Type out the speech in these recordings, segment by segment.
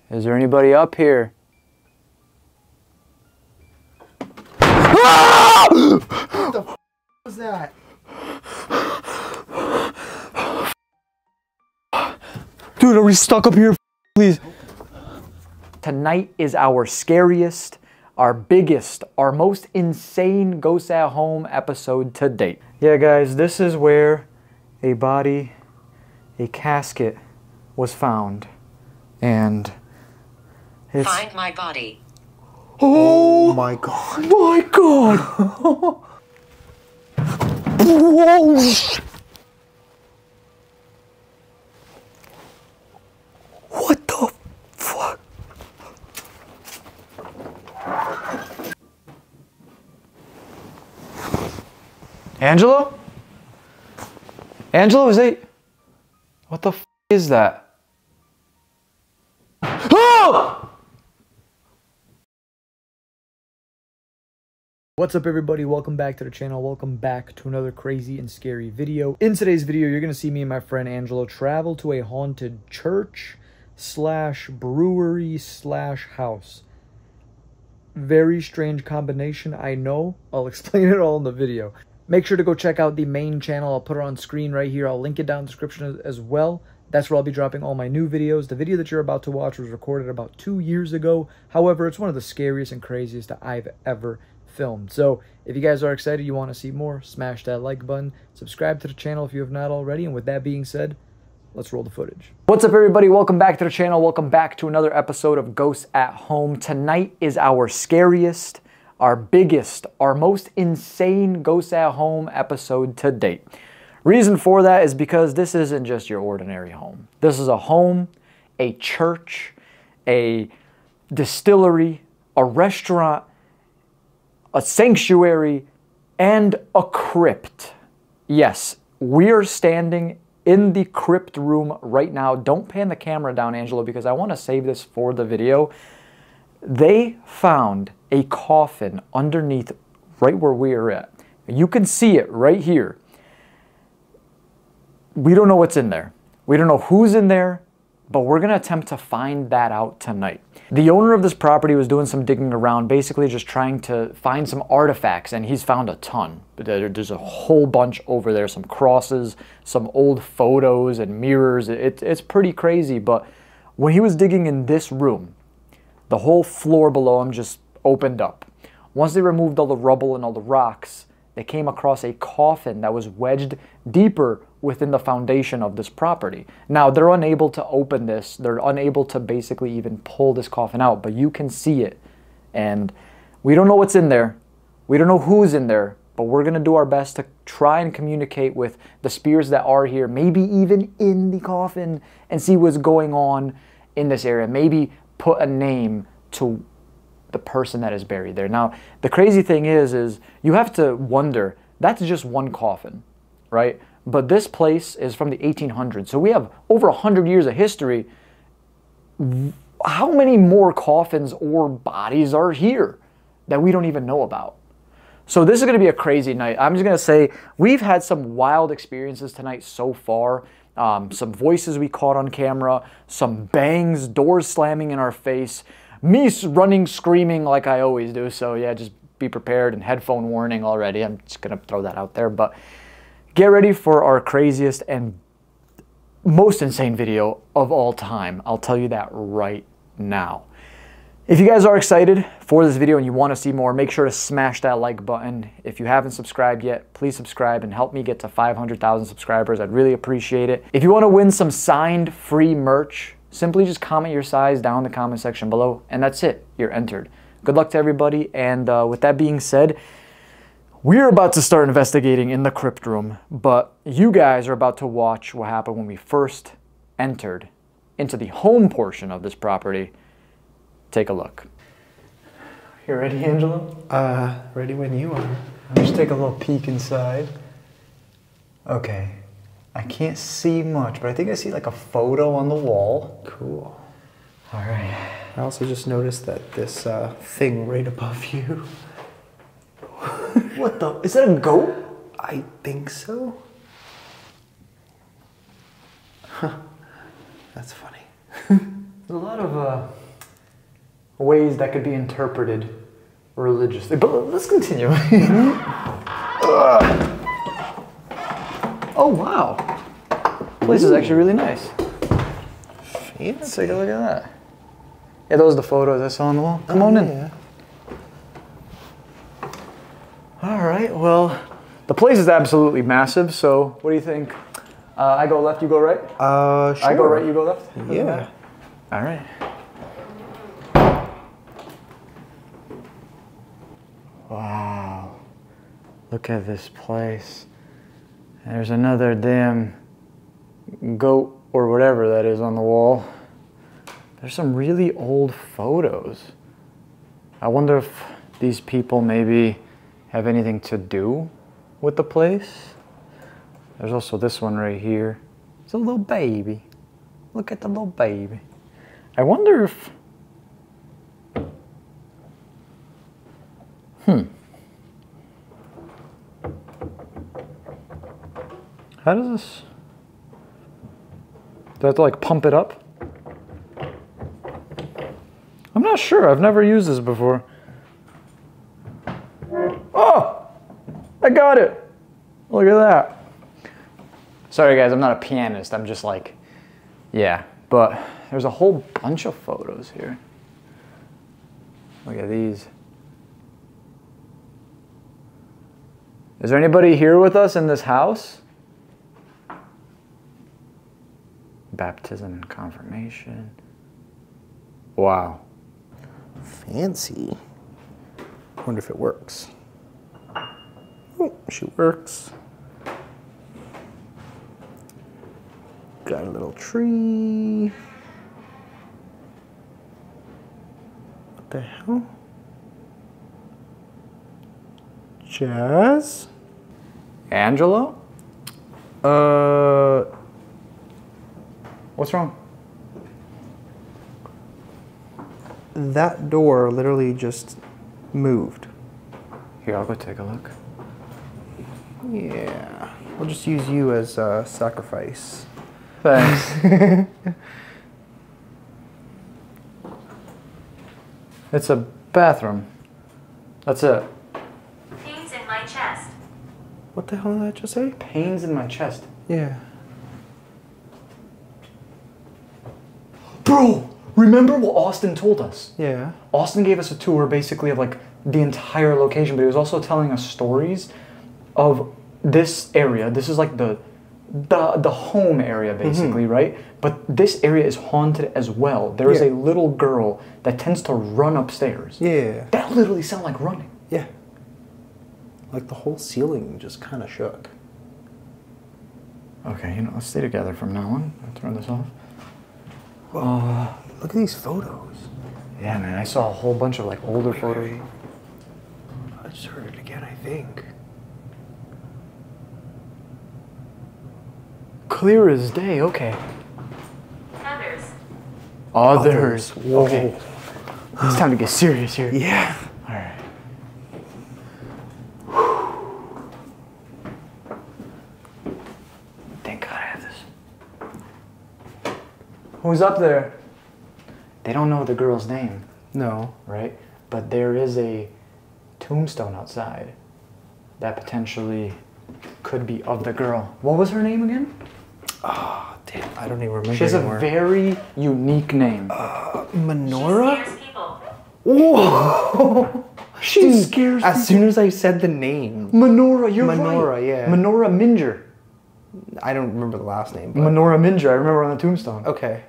Is there anybody up here? Ah! What the f was that? Dude, are we stuck up here? Please. Tonight is our scariest, our biggest, our most insane Ghosts at Home episode to date. Yeah, guys, this is where a body, a casket was found. And it's... Find my body. Oh my god. My god. Whoa. What the fuck? Angelo? Angelo, is that... What the f is that? Oh! What's up, everybody? Welcome back to the channel. Welcome back to another crazy and scary video. In today's video, you're going to see me and my friend Angelo travel to a haunted church slash brewery slash house. Very strange combination, I know. I'll explain it all in the video. Make sure to go check out the main channel. I'll put it on screen right here. I'll link it down in the description as well. That's where I'll be dropping all my new videos. The video that you're about to watch was recorded about 2 years ago. However, it's one of the scariest and craziest that I've ever filmed. So if you guys are excited, you want to see more, smash that like button. Subscribe to the channel if you have not already. And with that being said, let's roll the footage. What's up, everybody? Welcome back to the channel. Welcome back to another episode of Ghosts at Home. Tonight is our scariest, our biggest, our most insane Ghosts at Home episode to date. Reason for that is because this isn't just your ordinary home. This is a home, a church, a distillery, a restaurant, a sanctuary, and a crypt. Yes, we are standing in the crypt room right now. Don't pan the camera down, Angelo, because I want to save this for the video. They found a coffin underneath right where we are at. You can see it right here. We don't know what's in there. We don't know who's in there, but we're going to attempt to find that out tonight. The owner of this property was doing some digging around, basically just trying to find some artifacts, and he's found a ton. There's a whole bunch over there, some crosses, some old photos and mirrors. It's pretty crazy, but when he was digging in this room, the whole floor below him just opened up. Once they removed all the rubble and all the rocks, they came across a coffin that was wedged deeper within the foundation of this property. Now, they're unable to open this. They're unable to basically even pull this coffin out, but you can see it. And we don't know what's in there. We don't know who's in there, but we're going to do our best to try and communicate with the spirits that are here, maybe even in the coffin, and see what's going on in this area. Maybe put a name to the person that is buried there. Now, the crazy thing is you have to wonder, that's just one coffin, right? But this place is from the 1800s, so we have over 100 years of history. How many more coffins or bodies are here that we don't even know about? So this is going to be a crazy night. I'm just going to say we've had some wild experiences tonight so far. Some voices we caught on camera, some bangs, doors slamming in our face, me running, screaming like I always do. So yeah, just be prepared, and headphone warning already. I'm just going to throw that out there. But get ready for our craziest and most insane video of all time. I'll tell you that right now. If you guys are excited for this video and you want to see more, make sure to smash that like button. If you haven't subscribed yet, please subscribe and help me get to 500,000 subscribers. I'd really appreciate it. If you want to win some signed free merch, simply just comment your size down in the comment section below, and that's it. You're entered. Good luck to everybody, and with that being said, we're about to start investigating in the crypt room, but you guys are about to watch what happened when we first entered into the home portion of this property. Take a look. You ready, Angelo? Ready when you are. Let's take a little peek inside. Okay. I can't see much, but I think I see like a photo on the wall. Cool. All right. I also just noticed that this thing right above you. What the? Is that a goat? I think so. Huh. That's funny. There's a lot of ways that could be interpreted religiously, but let's continue. Oh wow, place is actually really nice. Let's take a look at that. Yeah, those are the photos I saw on the wall. Come on in. Yeah. All right, well, the place is absolutely massive, so what do you think? I go left, you go right? Sure. I go right, you go left? Yeah. All right. Wow. Look at this place. There's another damn goat or whatever that is on the wall. There's some really old photos. I wonder if these people maybe have anything to do with the place. There's also this one right here. It's a little baby. Look at the little baby. I wonder if... How does this... Do I have to like pump it up? I'm not sure. I've never used this before. Oh! I got it! Look at that. Sorry guys, I'm not a pianist. I'm just like... Yeah, but there's a whole bunch of photos here. Look at these. Is there anybody here with us in this house? Baptism and confirmation. Wow. Fancy. Wonder if it works. Oh, she works. Got a little tree. What the hell? Jazz? Angelo? What's wrong? That door literally just moved. Here, I'll go take a look. Yeah. We'll just use you as a sacrifice. Thanks. It's a bathroom. That's it. Pains in my chest. What the hell did I just say? Pains in my chest. Yeah. Bro, remember what Austin told us? Yeah. Austin gave us a tour basically of like the entire location, but he was also telling us stories of this area. This is like the home area basically, right? But this area is haunted as well. There is a little girl that tends to run upstairs. Yeah. That literally sounds like running. Yeah. Like the whole ceiling just kind of shook. Okay, you know, let's stay together from now on. I'll turn this off. Look at these photos. Yeah, man, I saw a whole bunch of like older photos. I just heard it again, I think. Clear as day, okay. Others. Others. Whoa. Okay. It's time to get serious here. Yeah. All right. Thank God I have this. Who's up there? They don't know the girl's name, No. right? But there is a tombstone outside that potentially could be of the girl. What was her name again? Oh, damn. I don't even remember She has anymore. a very unique name. Menorah? Scares people. Whoa! She scares As people. soon as I said the name. Menorah, you're right. Menorah, yeah. Menorah Minger. I don't remember the last name. But Menorah Minger, I remember on the tombstone. okay.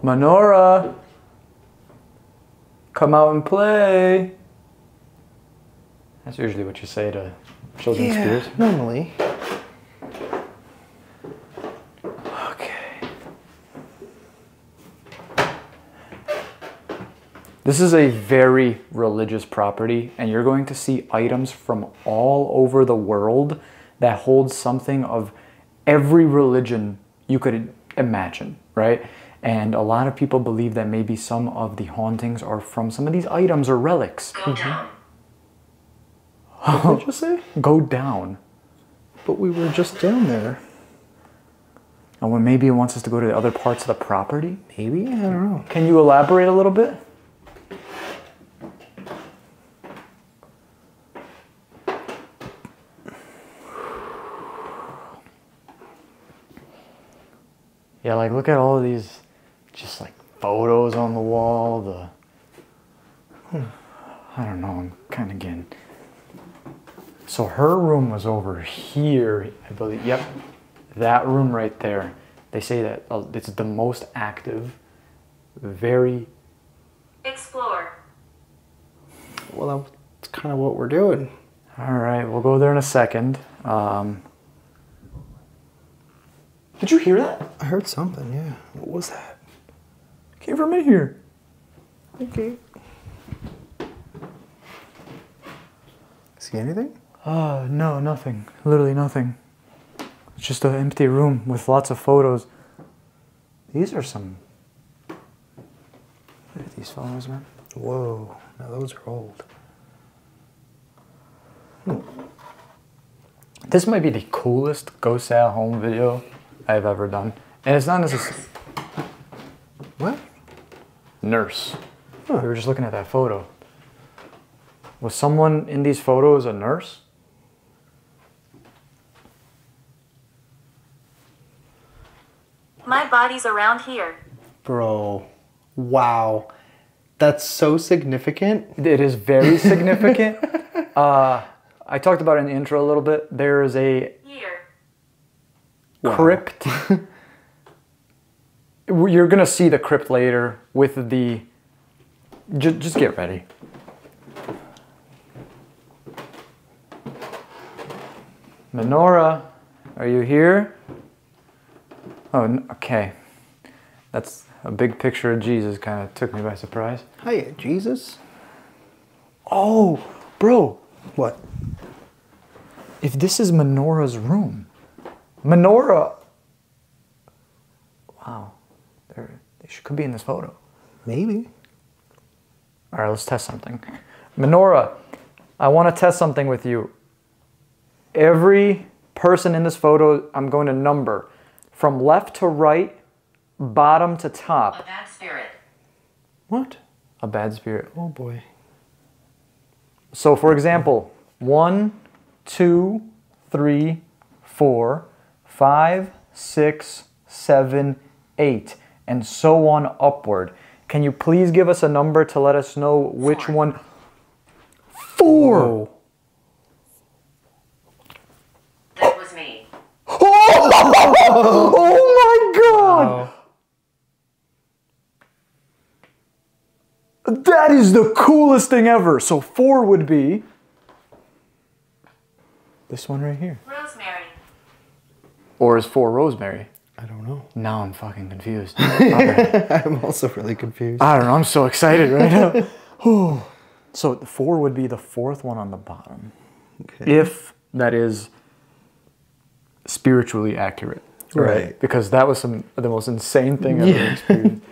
Menorah, come out and play. That's usually what you say to children's spirits. normally. Okay. This is a very religious property, and you're going to see items from all over the world that hold something of every religion you could imagine, right? And a lot of people believe that maybe some of the hauntings are from some of these items or relics. Go down. What did you say? Go down. But we were just down there. Oh, well, maybe it wants us to go to the other parts of the property? Maybe? I don't know. Can you elaborate a little bit? Yeah, like look at all of these just like photos on the wall, I don't know, I'm kind of getting... So her room was over here, I believe. Yep, that room right there. They say that it's the most active, very... Explore. Well, that's kind of what we're doing. All right, we'll go there in a second. Did you hear that? I heard something, yeah. What was that? Came from in here. Okay. See anything? No, nothing. Literally nothing. It's just an empty room with lots of photos. These are some... Look at these photos, man. Whoa, now those are old. This might be the coolest Go Sal home video I've ever done. And it's not necessarily... What? Nurse. Huh. We were just looking at that photo. Was someone in these photos a nurse? My body's around here. Bro, wow. That's so significant. It is very significant. I talked about it in the intro a little bit. There is a Here. crypt. You're gonna see the crypt later with the... Just get ready. Menorah, are you here? Oh, okay. That's a big picture of Jesus, kind of took me by surprise. Hiya, Jesus. Oh, bro. What? If this is Menorah's room, Menorah... Wow. She could be in this photo. Maybe. All right, let's test something. Menorah, I want to test something with you. Every person in this photo, I'm going to number from left to right, bottom to A top. bad spirit. What? A bad spirit. Oh boy. So for example, 1, 2, 3, 4, 5, 6, 7, 8, and so on upward. Can you please give us a number to let us know which 4. one? 4! That was me. Oh my God! Wow. That is the coolest thing ever. So 4 would be this one right here. Rosemary. Or is 4 Rosemary? I don't know. Now I'm fucking confused. All right. I'm also really confused. I don't know. I'm so excited right now. So the 4 would be the 4th one on the bottom. Okay. If that is spiritually accurate. Right. Because that was the most insane thing I've ever experienced.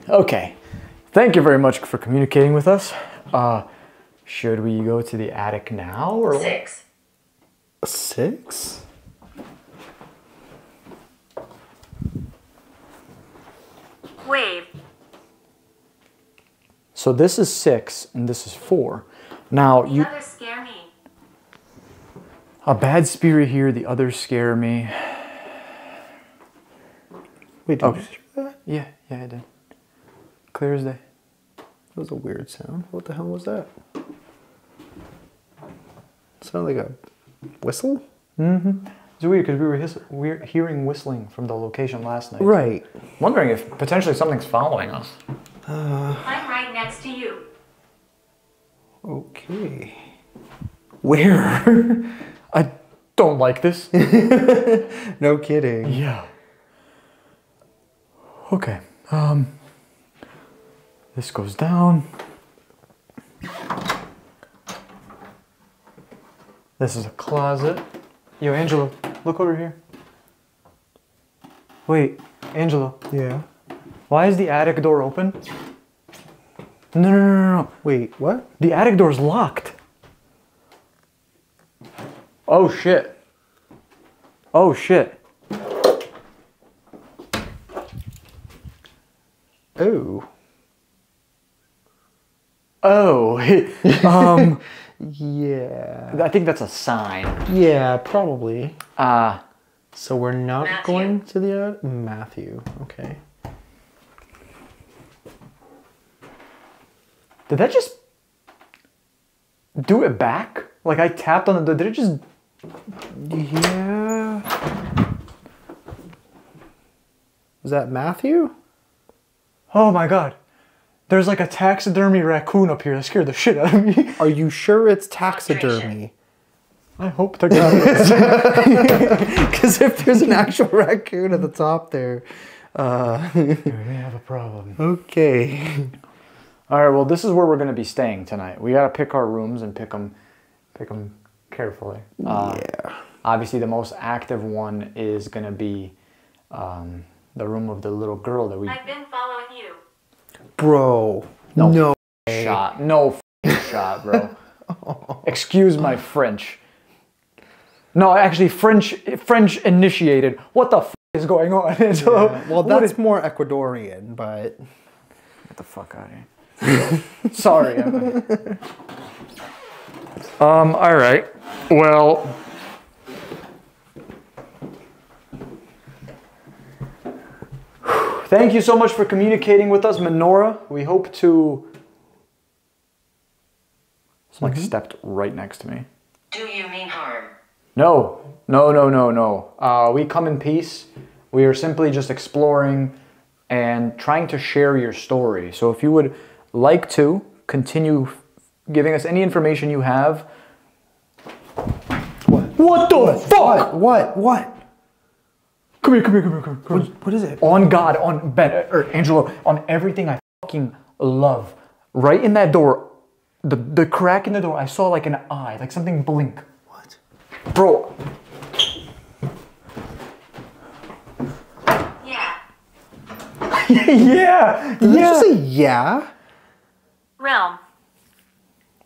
Okay. Thank you very much for communicating with us. Should we go to the attic now? Or 6. 6? Wave. So this is 6 and this is 4. Now The you... others scare me. A bad spirit here, the others scare me. Wait, did Okay. you hear that? Yeah, I did. Clear as day. That was a weird sound. What the hell was that? Sounded like a whistle? Mm-hmm. It's weird because we were hearing whistling from the location last night. Right. Wondering if potentially something's following us. I'm right next to you. Okay. Where? I don't like this. No kidding. Yeah. Okay. This goes down. This is a closet. Yo, Angelo, look over here. Wait, Angelo, Yeah. why is the attic door open? No. Wait, what? The attic door's locked. Oh shit. Oh shit. Oh. Oh. Yeah. I think that's a sign. Yeah, probably. So we're not Matthew. going to the Matthew. Okay. Did that just do it back? Like I tapped on the door. Did it just... Yeah. Is that Matthew? Oh my god. There's like a taxidermy raccoon up here that scared the shit out of me. Are you sure it's taxidermy? I hope to God it is. Because if there's an actual raccoon at the top there, We may have a problem. okay. All right, well, this is where we're going to be staying tonight. We got to pick our rooms and pick them carefully. Yeah. Obviously, the most active one is going to be the room of the little girl that we I've been following you. Bro. No. No. shot. No shot, bro. Excuse my French. No, actually, French initiated. What the is going on? So, Yeah. Well, that's more Ecuadorian, but... Get the fuck out of here. Sorry. All right. Well, thank you so much for communicating with us, Menorah. We hope to... Someone stepped right next to me. Do you mean harm? No. We come in peace. We are simply just exploring and trying to share your story. So if you would like to continue giving us any information you have. What the fuck? What? Come here. What is it? On God, on Ben, or Angelo, on everything I fucking love. Right in that door, the crack in the door, I saw like an eye, like something blink. What? Bro. Yeah. Yeah. Did you just say yeah?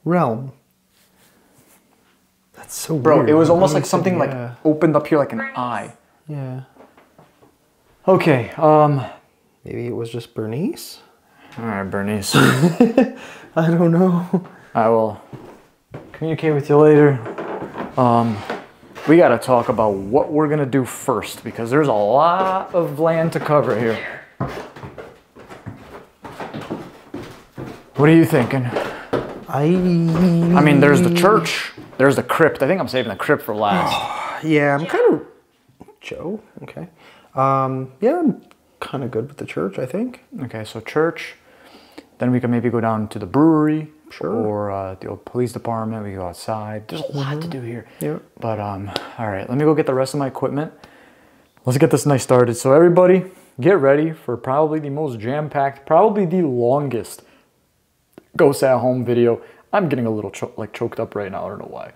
Realm. That's so Bro, weird. it was almost Why like you said something like yeah? opened up here like an Bernice. eye. Yeah. Okay, Maybe it was just Bernice? all right, Bernice. I don't know. I will communicate with you later. We got to talk about what we're going to do first because there's a lot of land to cover here. What are you thinking? I mean, there's the church, there's the crypt. I think I'm saving the crypt for last. Yeah, I'm kind of... Joe? Okay. Yeah, I'm kind of good with the church, I think. Okay, so church. Then we can maybe go down to the brewery. Sure. Or the old police department. We go outside. There's a lot to do here. Yeah. But, all right, let me go get the rest of my equipment. Let's get this night started. So everybody, get ready for probably the most jam-packed, probably the longest Ghost at Home video. I'm getting a little choked up right now. I don't know why.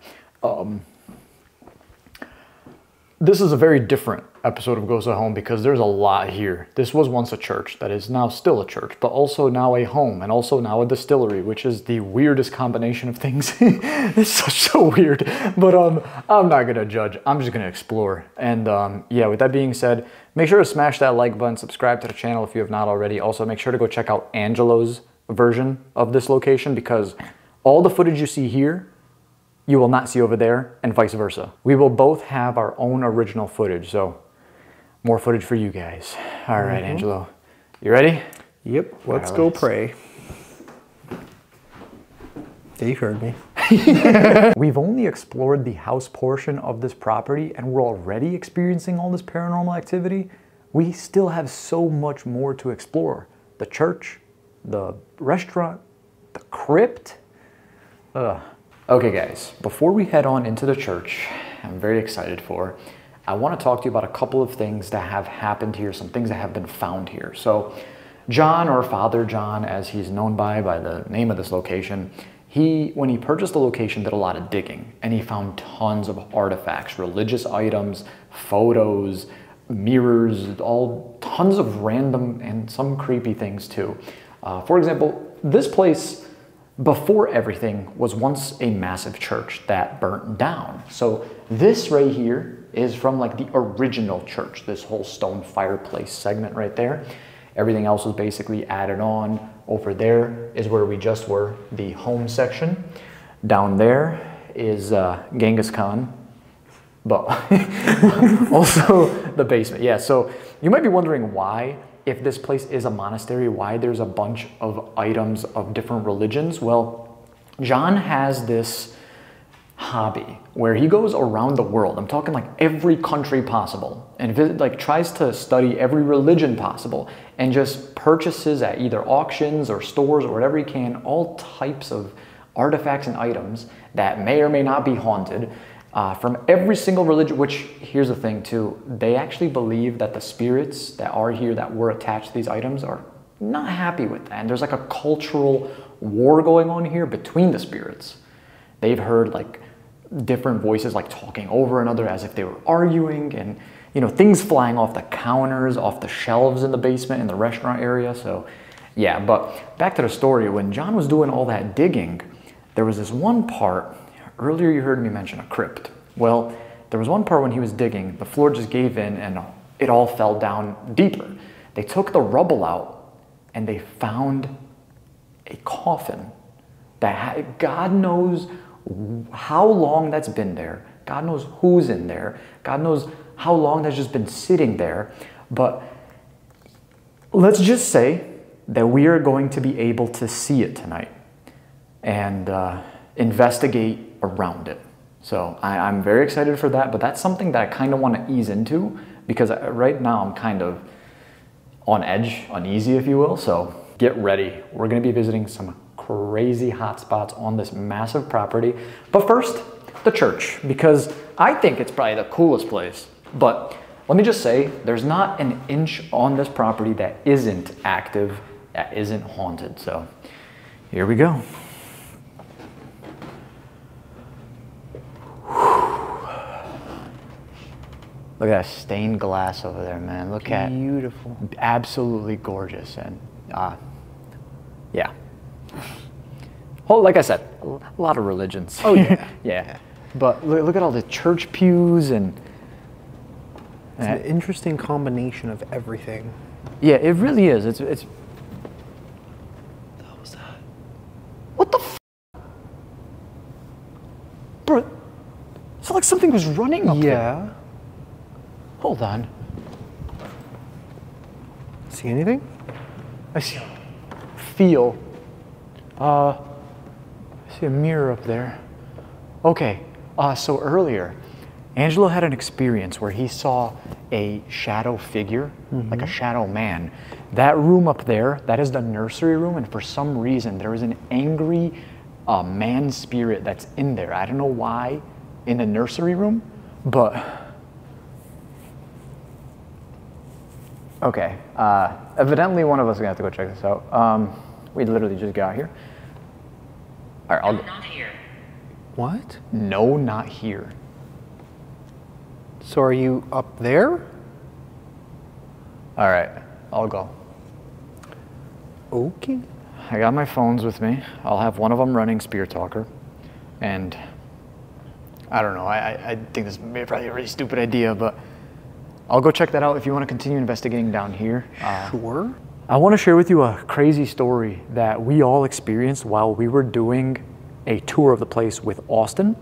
This is a very different episode of Ghost at Home because there's a lot here. This was once a church that is now still a church, but also now a home and also now a distillery, which is the weirdest combination of things. It's so weird, but I'm not gonna judge. I'm just gonna explore. And yeah, with that being said, make sure to smash that like button, subscribe to the channel if you have not already. Also, make sure to go check out Angelo's version of this location because all the footage you see here you will not see over there, and vice versa. We will both have our own original footage, so more footage for you guys. All right, Angelo, you ready? Yep, let's All go right, pray. Yeah, you heard me. We've only explored the house portion of this property, and we're already experiencing all this paranormal activity. We still have so much more to explore. The church, the restaurant, the crypt. Okay guys, before we head on into the church, I'm very excited for, I want to talk to you about a couple of things that have happened here, some things that have been found here. So John, or Father John, as he's known by the name of this location, when he purchased the location, did a lot of digging, and he found tons of artifacts, religious items, photos, mirrors, tons of random and some creepy things too. For example, this place, before everything, was once a massive church that burnt down. So this right here is from like the original church, this whole stone fireplace segment right there. Everything else was basically added on. Over there is where we just were, the home section. Down there is Genghis Khan, but also the basement. Yeah, so you might be wondering why, if this place is a monastery, why there's a bunch of items of different religions. Well, John has this hobby where he goes around the world. I'm talking like every country possible, and like tries to study every religion possible, and just purchases at either auctions or stores or whatever he can all types of artifacts and items that may or may not be haunted from every single religion. Which, here's the thing too, they actually believe that the spirits that are here that were attached to these items are not happy with that, and there's like a cultural war going on here between the spirits. They've heard like different voices like talking over another as if they were arguing, and you know, things flying off the counters, off the shelves in the basement in the restaurant area. So yeah, but back to the story. When John was doing all that digging, there was this one part, earlier you heard me mention a crypt. Well, there was one part when he was digging, the floor just gave in and it all fell down deeper. They took the rubble out and they found a coffin that had, God knows how long that's been there. God knows who's in there. God knows how long that's just been sitting there. But let's just say that we are going to be able to see it tonight and investigate around it. So I'm very excited for that, but that's something that I kind of want to ease into, because right now I'm kind of on edge, uneasy, if you will. So get ready. We're going to be visiting some crazy hot spots on this massive property. But first, the church, because I think it's probably the coolest place. But let me just say, there's not an inch on this property that isn't active, that isn't haunted. So here we go. Look at that stained glass over there, man. Look at beautiful, absolutely gorgeous, and yeah. Oh, like I said, a lot of religions. Oh yeah, yeah. But look at all the church pews and. It's an interesting combination of everything. Yeah, it really is. It's. What was that? What the? Bro, it's like something was running up there. Yeah. Hold on. See anything? I feel. I see a mirror up there. Okay. So earlier, Angelo had an experience where he saw a shadow figure, like a shadow man. That room up there, that is the nursery room, and for some reason there is an angry man spirit that's in there. I don't know why in the nursery room, but okay. Evidently one of us is gonna have to go check this out. We literally just got here. All right, No, not here. What? No, not here. So are you up there? All right, I'll go. Okay. I got my phones with me. I'll have one of them running Spear Talker. And I don't know, I think this is probably a really stupid idea, but I'll go check that out if you want to continue investigating down here. Sure. I want to share with you a crazy story that we all experienced while we were doing a tour of the place with Austin.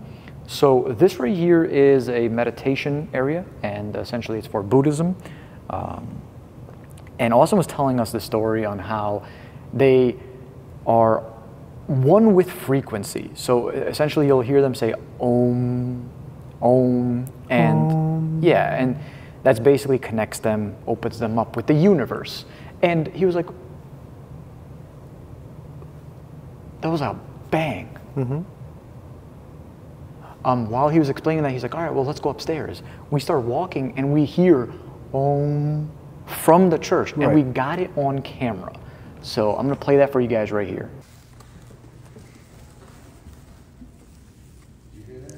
So this right here is a meditation area, and essentially it's for Buddhism. And Austin was telling us the story on how they are one with frequency. So essentially you'll hear them say Om, Om, and yeah, and that's basically connects them, opens them up with the universe. And he was like, that was a bang. While he was explaining that, he's like, all right, well, let's go upstairs. We start walking and we hear Om from the church, and we got it on camera. So I'm gonna play that for you guys right here.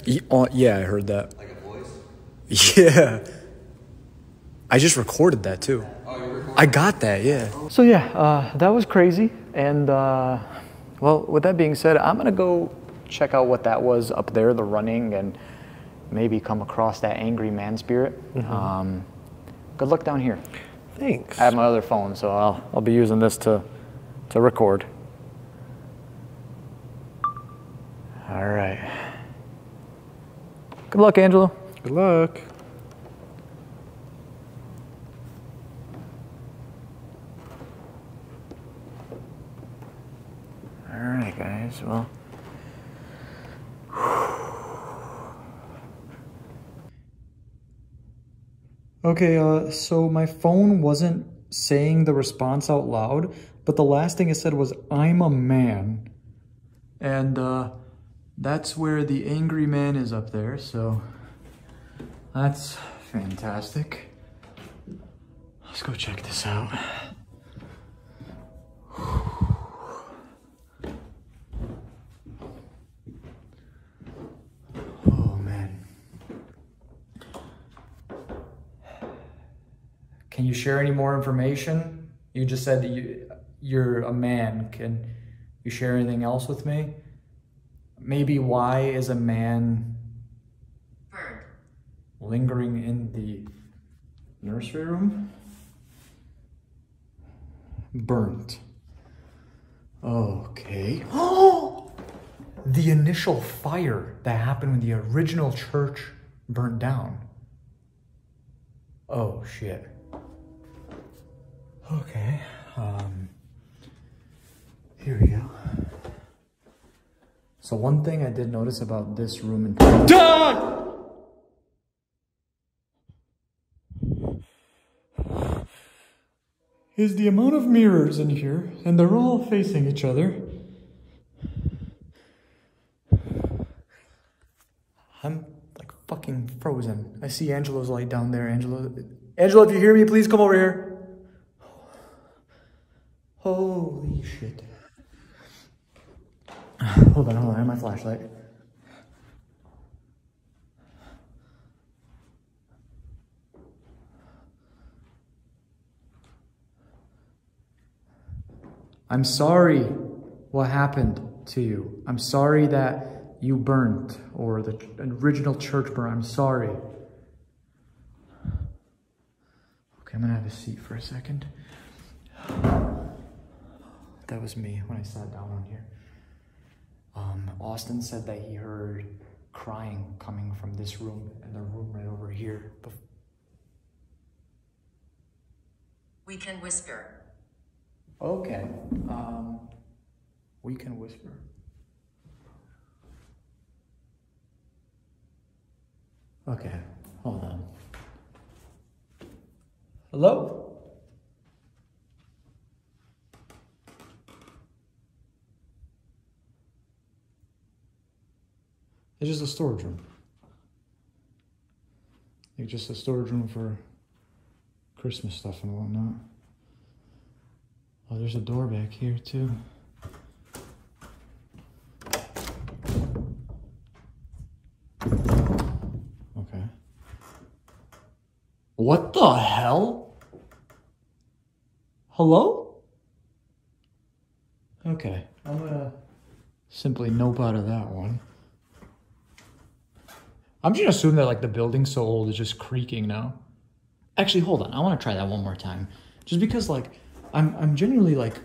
Yeah, I heard that. Like a voice? Yeah. I just recorded that too. Oh, you recorded? I got that, yeah. So yeah, that was crazy. And well, with that being said, I'm gonna go check out what that was up there, the running, and maybe come across that angry man spirit. Good luck down here. Thanks. I have my other phone, so I'll be using this to record. All right. Good luck, Angelo. Good luck. All right, guys. Well. Okay, so my phone wasn't saying the response out loud, but the last thing it said was, "I'm a man." And that's where the angry man is up there, so that's fantastic. Let's go check this out. Oh, man. Can you share any more information? You just said that you're a man. Can you share anything else with me? Maybe why is a man Bird. lingering in the nursery room? Burnt. Okay. Oh! The initial fire that happened when the original church burnt down. Oh, shit. Okay. Here we go. So one thing I did notice about this room in is the amount of mirrors in here, and they're all facing each other. I'm like fucking frozen. I see Angelo's light down there. Angelo, if you hear me, please come over here. Holy shit. Hold on, I have my flashlight. I'm sorry what happened to you. I'm sorry that you burnt, or the original church burned. I'm sorry. Okay, I'm gonna have a seat for a second. That was me when I sat down on here. Austin said that he heard crying coming from this room and the room right over here. We can whisper. Okay. We can whisper. Okay, hold on. Hello? It's just a storage room. Like just a storage room for Christmas stuff and whatnot. Oh, there's a door back here too. Okay. What the hell? Hello? Okay, I'm gonna simply nope out of that one. I'm just gonna assume that like the building's so old it's just creaking now. Actually, hold on. I want to try that one more time, just because like I'm genuinely like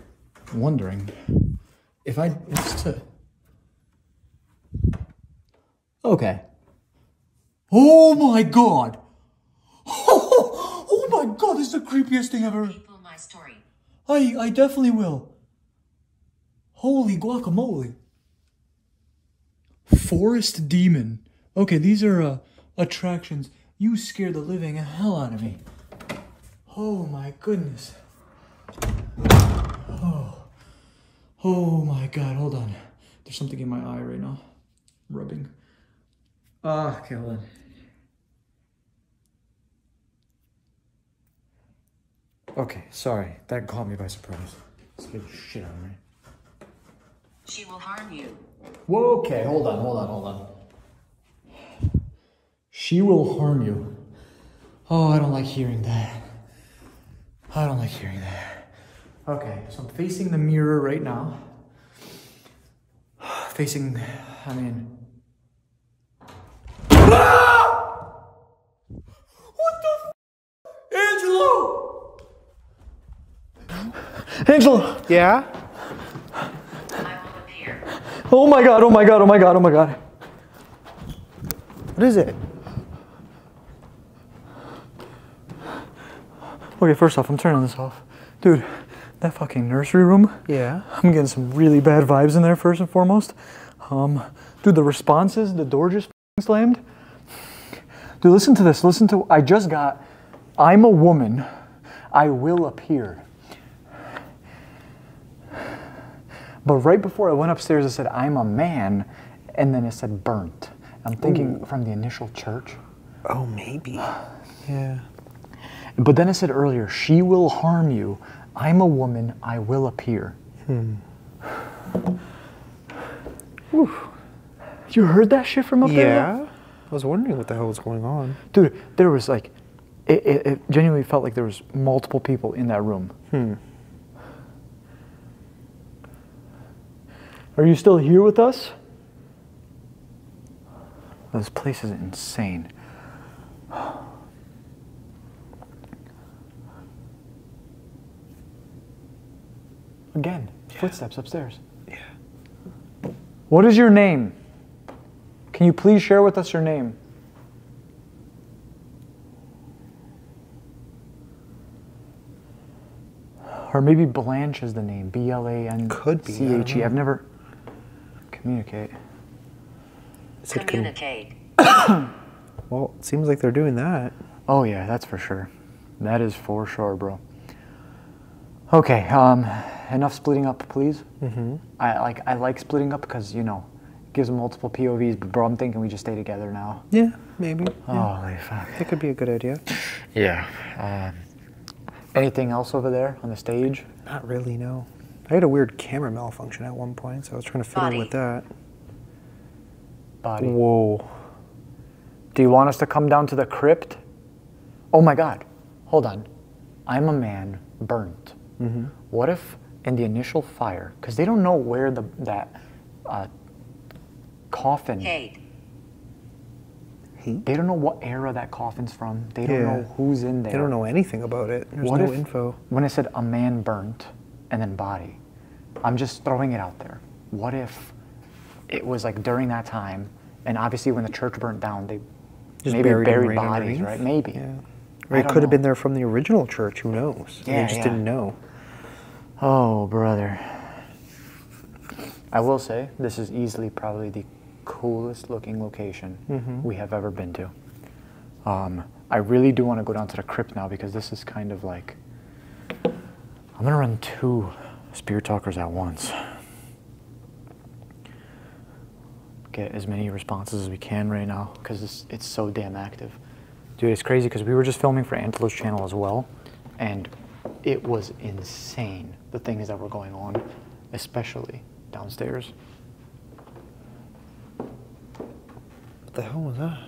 wondering if it's to. Okay. Oh my god. Oh my god, this is the creepiest thing ever. People my story. I definitely will. Holy guacamole. Forest demon. Okay, these are attractions. You scared the living hell out of me. Oh my goodness. Oh my god, hold on. There's something in my eye right now. Rubbing. Okay, hold on. Okay, sorry. That caught me by surprise. Scared the shit out of me. She will harm you. Whoa, okay, hold on. She will harm you. Oh, I don't like hearing that. Okay, so I'm facing the mirror right now. Facing, I mean... Ah! What the f***? Angelo! Angela! Yeah? I will appear. Oh my god, oh my god, oh my god, oh my god. What is it? Okay, first off, I'm turning this off. Dude, that fucking nursery room. Yeah. I'm getting some really bad vibes in there, first and foremost. Dude, the responses, the door just slammed. Dude, listen to this. Listen to, I just got, I'm a woman, I will appear. But right before I went upstairs, it said, I'm a man, and then it said burnt. I'm thinking from the initial church. Oh, maybe. Yeah. But then it said earlier, she will harm you. I'm a woman, I will appear. You heard that shit from up there? Yeah. I was wondering what the hell was going on. Dude, there was like, it genuinely felt like there was multiple people in that room. Are you still here with us? This place is insane. Again, footsteps upstairs. Yeah. What is your name? Can you please share with us your name? Or maybe Blanche is the name. B-L-A-N-C-H-E. Could be, I don't know. I've never... Communicate. Is it Communicate. Well, it seems like they're doing that. Oh yeah, that's for sure. That is for sure, bro. Okay, enough splitting up, please. I like splitting up because, you know, it gives multiple POVs, but bro, I'm thinking we just stay together now. Yeah, maybe. Yeah. Holy fuck. That could be a good idea. Yeah. Anything else over there on the stage? Not really, no. I had a weird camera malfunction at one point, so I was trying to fiddle Body. with that. Body. Whoa. Do you want us to come down to the crypt? Oh my God. Hold on. I'm a man burnt. What if in the initial fire, because they don't know where that coffin, Kate. Heat? they don't know what era that coffin's from. They don't know who's in there. They don't know anything about it. There's What no if, info. when it said a man burnt and then body, I'm just throwing it out there. What if it was like during that time, and obviously when the church burnt down, they Just maybe buried him buried right bodies, underneath? right? Maybe. Yeah. I Or it don't could have know. been there from the original church. Who knows? Yeah, They just yeah. didn't know. Oh, brother. I will say, this is easily probably the coolest looking location we have ever been to. I really do want to go down to the crypt now because this is kind of like, I'm going to run 2 spirit talkers at once. Get as many responses as we can right now because it's so damn active. Dude, it's crazy because we were just filming for Antelope's channel as well, and it was insane, the things that were going on, especially downstairs. What the hell was that?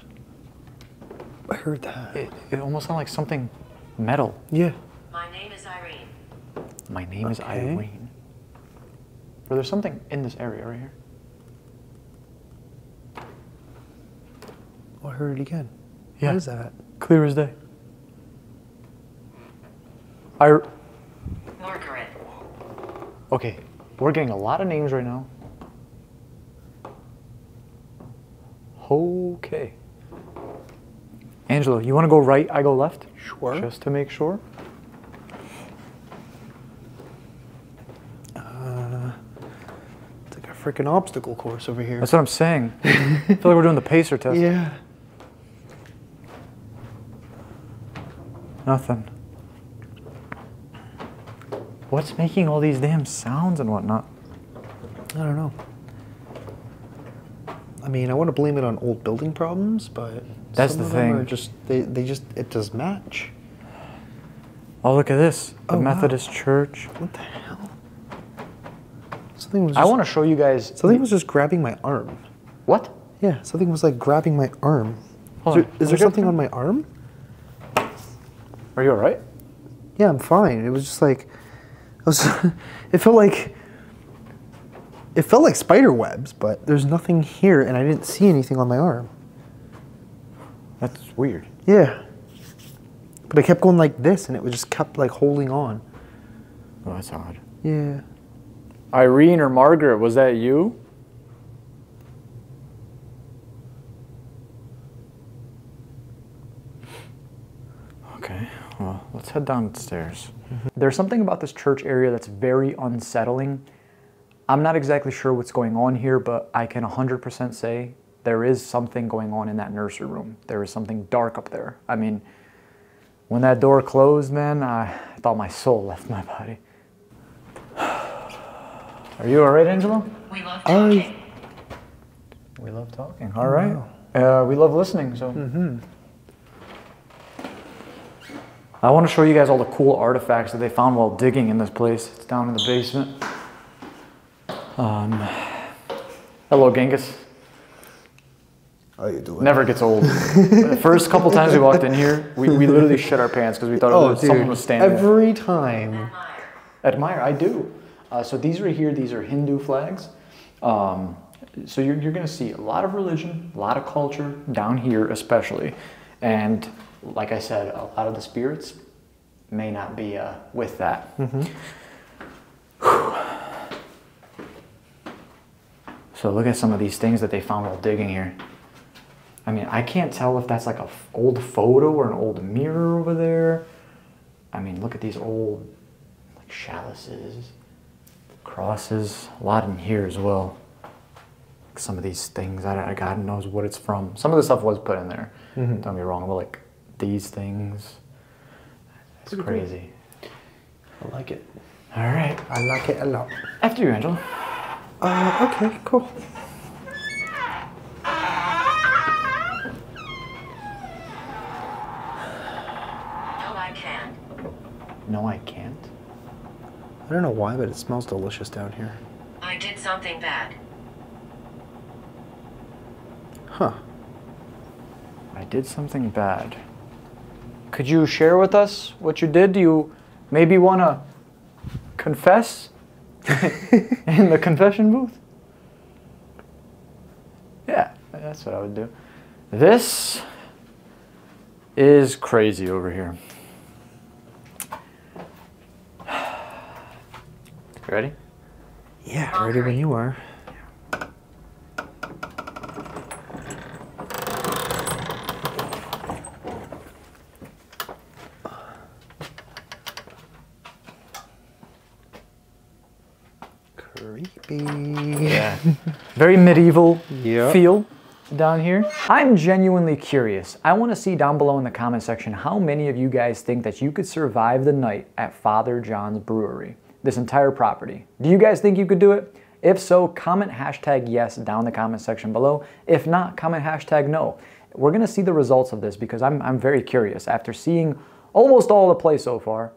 I heard that. It almost sounded like something metal. Yeah. My name is Irene. My name is Okay. Irene. Bro, there's something in this area right here. Oh, I heard it again. Yeah. What is that? Clear as day. Margaret. Okay, we're getting a lot of names right now. Okay. Angelo, you want to go right, I go left? Sure. Just to make sure. It's like a freaking obstacle course over here. That's what I'm saying. I feel like we're doing the pacer test. Yeah. Nothing. What's making all these damn sounds and whatnot? I don't know. I mean, I want to blame it on old building problems, but That's some the of them thing. are just they just it does match. Oh, look at this. The Oh, wow. Methodist Church. What the hell? Something was. I Just, want to show you guys. Something was just grabbing my arm. What? Yeah, something was like grabbing my arm. Hold on. Is there something on my arm? Are you all right? Yeah, I'm fine. It was just like, I was. It felt like spider webs, but there's nothing here, and I didn't see anything on my arm. That's weird. Yeah. But I kept going like this, and it was just kept like holding on. Oh, that's odd. Yeah. Irene or Margaret, was that you? Okay, well, let's head downstairs. There's something about this church area that's very unsettling. I'm not exactly sure what's going on here, but I can 100% say there is something going on in that nursery room. There is something dark up there. I mean, when that door closed, man, I thought my soul left my body. Are you all right, Angelo? We love talking. We love talking. All right. We love listening, so. I want to show you guys all the cool artifacts that they found while digging in this place. It's down in the basement. Hello, Genghis. How you doing? Never gets old. The first couple times we walked in here, we literally shit our pants because we thought someone was standing there. Every time. Admire. Admire, I do. So these right here, these are Hindu flags. So you're going to see a lot of religion, a lot of culture down here especially. And like I said, a lot of the spirits may not be with that. So look at some of these things that they found while digging here. I mean, I can't tell if that's like an old photo or an old mirror over there. I mean, look at these old like chalices, crosses, a lot in here as well. Some of these things, God knows what it's from. Some of the stuff was put in there, don't get me wrong, but like these things, it's crazy. I like it. All right. I like it a lot. After you, Angela. Okay, cool. No, I can't. No, I can't. I don't know why, but it smells delicious down here. I did something bad. Huh. I did something bad. Could you share with us what you did? Do you maybe want to confess in the confession booth? Yeah, that's what I would do. This is crazy over here. You ready? Yeah, ready when you are. Creepy. Yeah. Very medieval Yep. feel down here. I'm genuinely curious. I want to see down below in the comment section how many of you guys think that you could survive the night at Father John's Brewery, this entire property. Do you guys think you could do it? If so, comment hashtag yes down in the comment section below. If not, comment hashtag no. We're going to see the results of this because I'm very curious. After seeing almost all the play so far,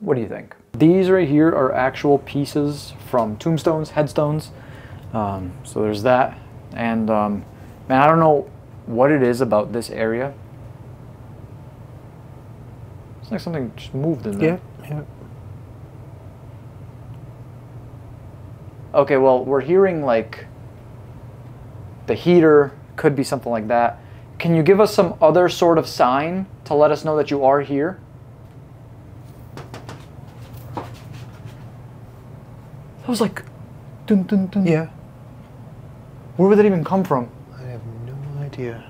what do you think? These right here are actual pieces from tombstones, headstones. So there's that. And man, I don't know what it is about this area. It's like something just moved in there. Yeah. Okay, well, we're hearing like the heater, could be something like that. Can you give us some other sort of sign to let us know that you are here? That was like, dun dun dun. Yeah. Where would that even come from? I have no idea.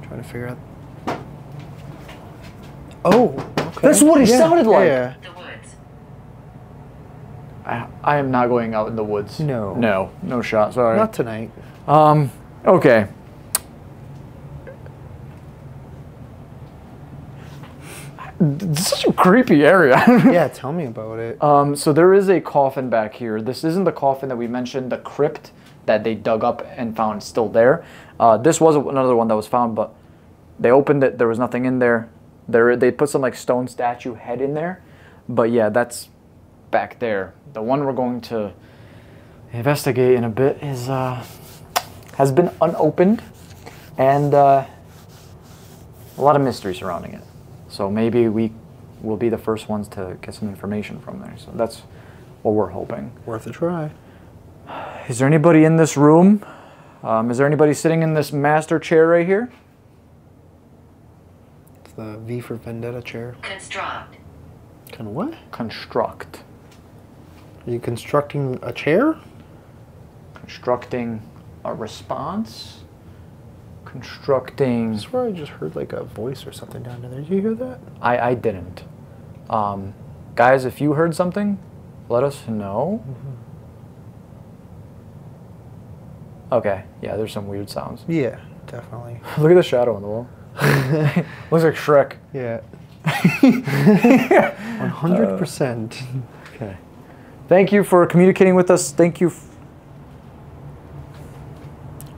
Trying to figure out. Oh, okay. That's what it sounded like. Yeah. The woods. I am not going out in the woods. No. No shot, sorry. Not tonight. Okay. This is such a creepy area. Yeah, tell me about it. So there is a coffin back here. This isn't the coffin that we mentioned, the crypt that they dug up and found still there. This was another one that was found, but they opened it, there was nothing in there. They put some like stone statue head in there. But yeah, that's back there. The one we're going to investigate in a bit is has been unopened and a lot of mystery surrounding it. So maybe we will be the first ones to get some information from there. So that's what we're hoping. Worth a try. Is there anybody in this room? Is there anybody sitting in this master chair right here? the V for Vendetta chair. Construct. Kind of what? Construct. Are you constructing a chair? Constructing a response. Constructing. I swear I just heard like a voice or something down there. Did you hear that? I didn't. Guys, if you heard something, let us know. Okay, yeah, there's some weird sounds. Yeah, definitely. Look at the shadow on the wall. Looks like Shrek. Yeah. 100%. Okay. Thank you for communicating with us. Thank you.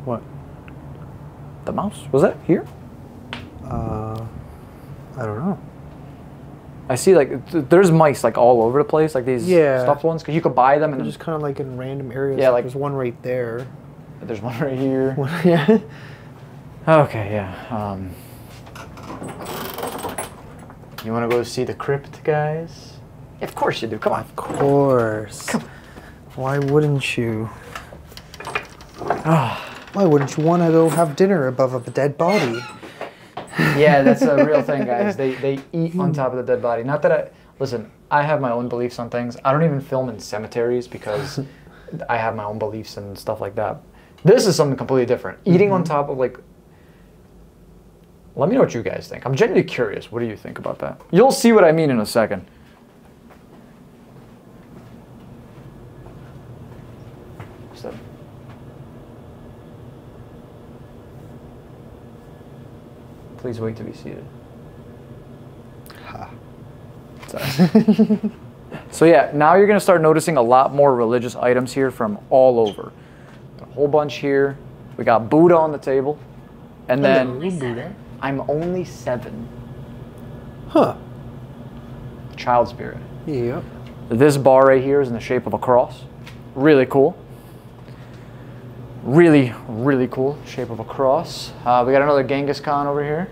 What? The mouse? Was that here? I don't know. I see like there's mice like all over the place, like these Yeah. stuffed ones, because you could buy them and They're just kind of like in random areas. Yeah, like- there's one right there. there's one right here. Yeah. Okay, yeah. You want to go see the crypt, guys? Yeah, of course you do. Come on. Of course. Why wouldn't you? Why wouldn't you want to go have dinner above a dead body? Yeah, that's a real thing, guys. They eat on top of the dead body. Not that listen, I have my own beliefs on things. I don't even film in cemeteries because I have my own beliefs and stuff like that. This is something completely different. Eating on top of like. Let me know what you guys think. I'm genuinely curious. What do you think about that? You'll see what I mean in a second. So. Please wait to be seated. Ha. Sorry. So yeah, now you're going to start noticing a lot more religious items here from all over. A whole bunch here. We got Buddha on the table. And then Only 7. I'm only 7. Huh. Child spirit. Yep. This bar right here is in the shape of a cross. Really cool. Really, really cool shape of a cross. We got another Genghis Khan over here.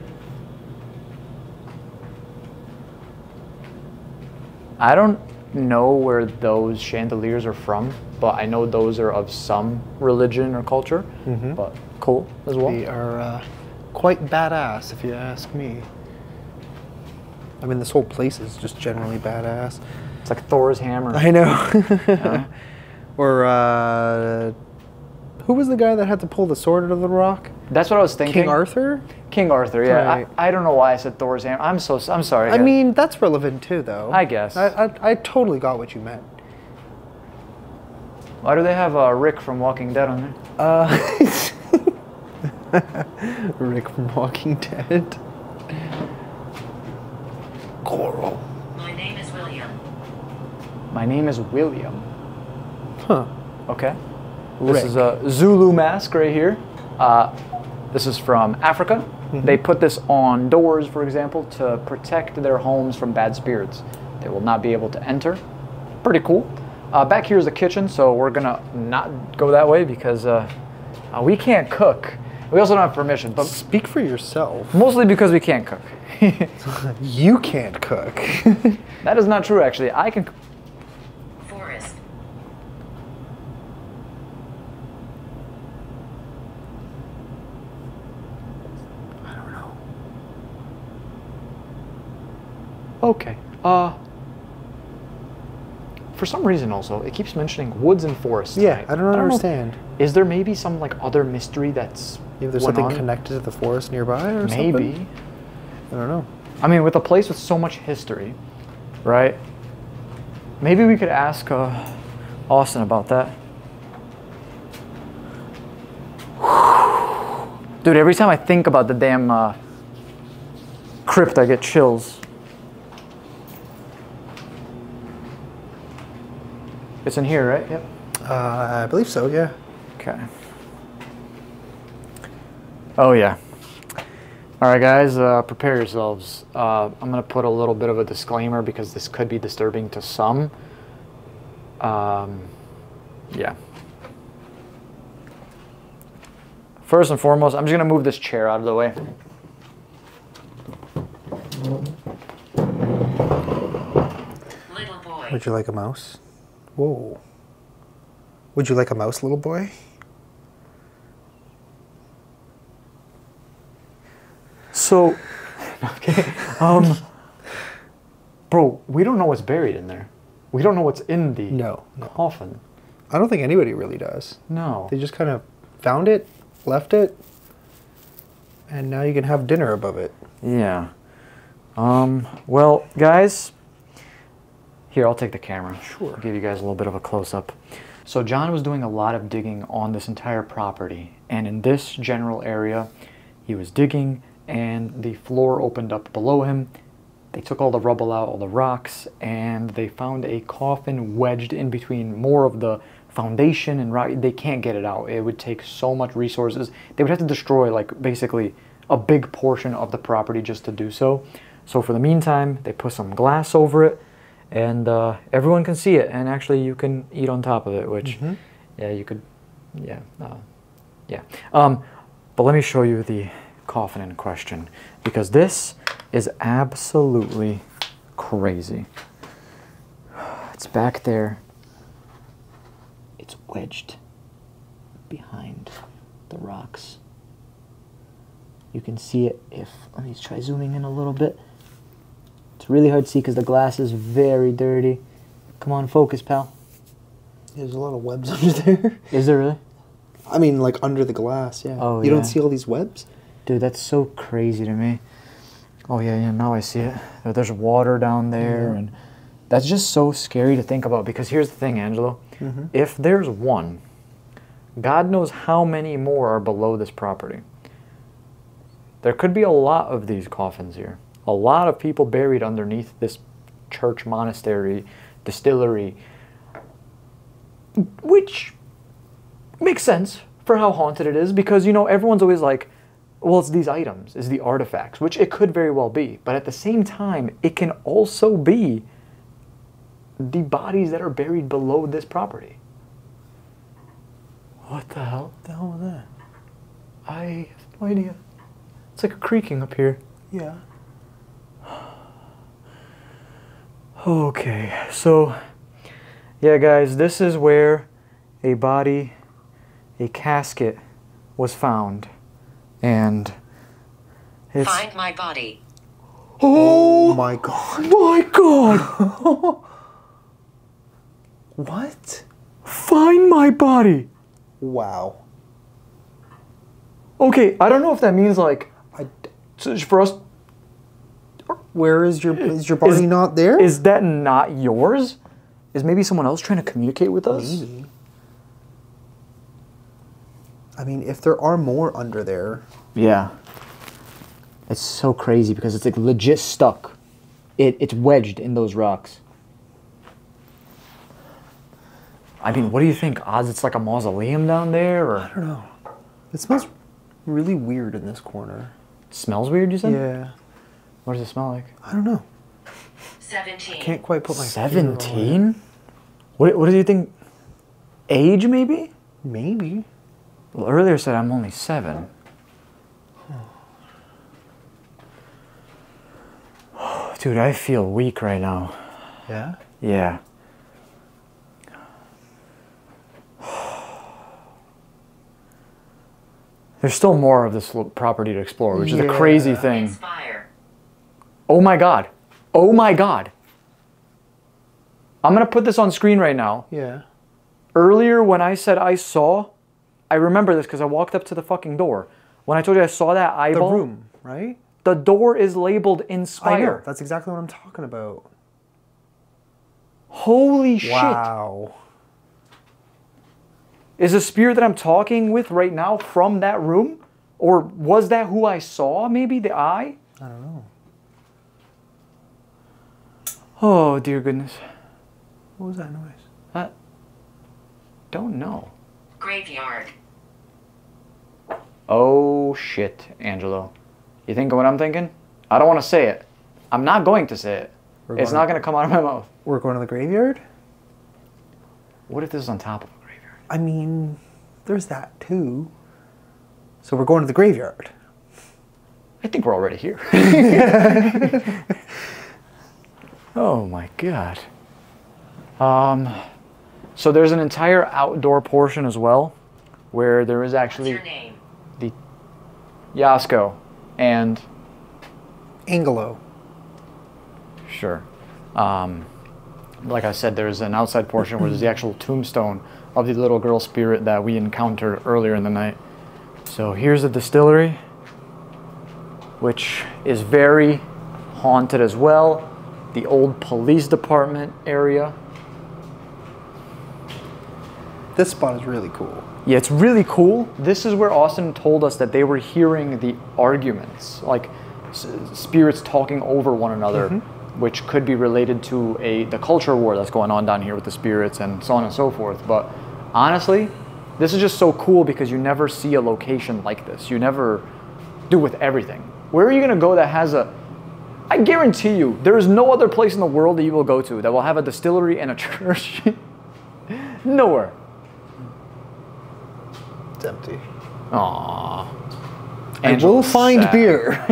I don't know where those chandeliers are from, but I know those are of some religion or culture. But cool as well. They are quite badass, if you ask me. I mean, this whole place is just generally badass. It's like Thor's hammer. I know. Or who was the guy that had to pull the sword out of the rock? That's what I was thinking. King Arthur? King Arthur, yeah. Right. I don't know why I said Thor's hammer. I'm sorry. I guys. mean, that's relevant too, though. I guess. I totally got what you meant. Why do they have Rick from Walking Dead on there? Rick from Walking Dead. Coral. My name is William. My name is William. Huh. Okay. This Rick. is a Zulu mask right here. This is from Africa. They put this on doors, for example, to protect their homes from bad spirits. They will not be able to enter. Pretty cool. Back here is the kitchen, so we're gonna not go that way because we can't cook. We also don't have permission, but Speak for yourself. mostly because we can't cook. You can't cook. That is not true, actually. I can. Forest. I don't know. Okay. For some reason, also, it keeps mentioning woods and forests. Yeah, tonight. I don't know. understand. Is there maybe some like other mystery that's Maybe there's went something on? connected to the forest nearby or Maybe. something? I don't know. I mean, with a place with so much history, right? Maybe we could ask Austin about that. Dude, every time I think about the damn crypt, I get chills. It's in here, right? Yep. I believe so, yeah. Okay. Oh, yeah. All right, guys, prepare yourselves. I'm going to put a little bit of a disclaimer because this could be disturbing to some. Yeah. First and foremost, I'm just going to move this chair out of the way. Little boy. Would you like a mouse? Whoa. Would you like a mouse, little boy? So, Okay. Bro, we don't know what's buried in there. We don't know what's in the No. coffin. I don't think anybody really does. No. They just kind of found it, left it, and now you can have dinner above it. Yeah. Well, guys, here, I'll take the camera. Sure. Give you guys a little bit of a close-up. So John was doing a lot of digging on this entire property, and in this general area, he was digging, and the floor opened up below him. They took all the rubble out, all the rocks, and they found a coffin wedged in between more of the foundation and rock. They can't get it out. It would take so much resources. They would have to destroy, like, basically a big portion of the property just to do so. So for the meantime, they put some glass over it, and everyone can see it, and actually you can eat on top of it, which, yeah, you could, yeah. But let me show you the coffin in question, because this is absolutely crazy. It's back there. It's wedged behind the rocks. You can see it if, let me try zooming in a little bit. It's really hard to see because the glass is very dirty. Come on, focus, pal. There's a lot of webs under there. Is there really? I mean, like under the glass, yeah. Oh, you don't yeah. see all these webs? Dude, that's so crazy to me. Oh, yeah, now I see it. There's water down there, and that's just so scary to think about, because here's the thing, Angelo. If there's one, God knows how many more are below this property. There could be a lot of these coffins here. A lot of people buried underneath this church, monastery, distillery, which makes sense for how haunted it is, because, you know, everyone's always like, well, it's these items, it's the artifacts, which it could very well be. But at the same time, it can also be the bodies that are buried below this property. What the hell? What the hell was that? I have no idea. It's like a creaking up here. Yeah. Okay, so, yeah, guys, this is where a body, a casket, was found. And it's... Find my body. Oh my God. My God! What? Find my body! Wow. Okay, I don't know if that means, like, for us... Where is your body not there? Is that not yours? Is maybe someone else trying to communicate with us? Maybe. I mean, if there are more under there. Yeah. It's so crazy because it's like legit stuck. It's wedged in those rocks. I mean, what do you think? Odds it's like a mausoleum down there? Or? I don't know. It smells really weird in this corner. It smells weird, you said? Yeah. What does it smell like? I don't know. 17. I can't quite put my finger on it. 17? What do you think? Age, maybe? Maybe. Well, earlier said I'm only 7. Dude, I feel weak right now. Yeah? Yeah. There's still more of this property to explore, which is a crazy thing. Inspire. Oh my God. Oh my God. I'm going to put this on screen right now. Yeah. Earlier when I said I saw, I remember this because I walked up to the fucking door. When I told you I saw that eyeball. The room, right? The door is labeled Inspire. I know. That's exactly what I'm talking about. Holy shit. Wow. Is the spirit that I'm talking with right now from that room? Or was that who I saw, maybe? The eye? I don't know. Oh, dear goodness. What was that noise? I don't know. Graveyard. Oh, shit, Angelo. You think of what I'm thinking? I don't want to say it. I'm not going to say it. It's not going to come out of my mouth. We're going to the graveyard? What if this is on top of a graveyard? I mean, there's that too. So we're going to the graveyard. I think we're already here. Oh my God. So there's an entire outdoor portion as well, where there is actually What's your name? the Jasko and Angelo. Sure. Like I said, there's an outside portion where there's the actual tombstone of the little girl spirit that we encountered earlier in the night. So here's the distillery, which is very haunted as well. The old police department area. This spot is really cool. Yeah, it's really cool. This is where Austin told us that they were hearing the arguments, like spirits talking over one another, which could be related to the culture war that's going on down here with the spirits and so on and so forth. But honestly, this is just so cool because you never see a location like this. You never do with everything. Where are you gonna go that has I guarantee you, there is no other place in the world that you will go to that will have a distillery and a church. Nowhere. It's empty. Aww. I will find beer.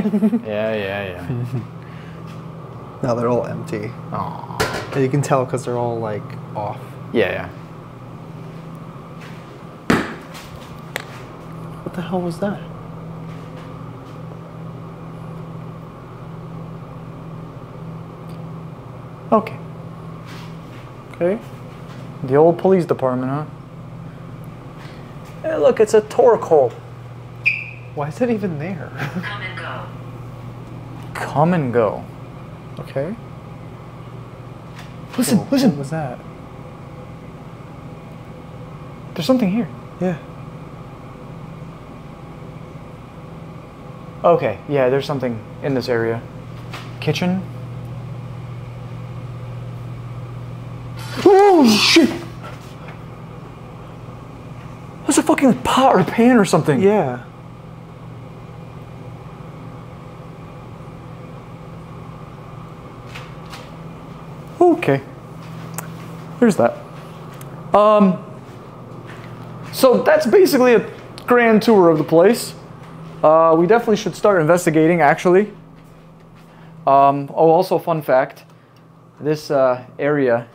Yeah. No, they're all empty. Aww. And you can tell because they're all like off. Yeah. What the hell was that? Okay. Okay. The old police department, huh? Hey, look, it's a torque hole. Why is it even there? Come and go. Come and go. Okay. Listen, Cool. listen. What was that? There's something here. Yeah. Okay, yeah, there's something in this area. Kitchen. Oh, shit! That's a fucking pot or pan or something. Yeah. Okay. There's that. So that's basically a grand tour of the place. We definitely should start investigating, actually. Also, fun fact. This area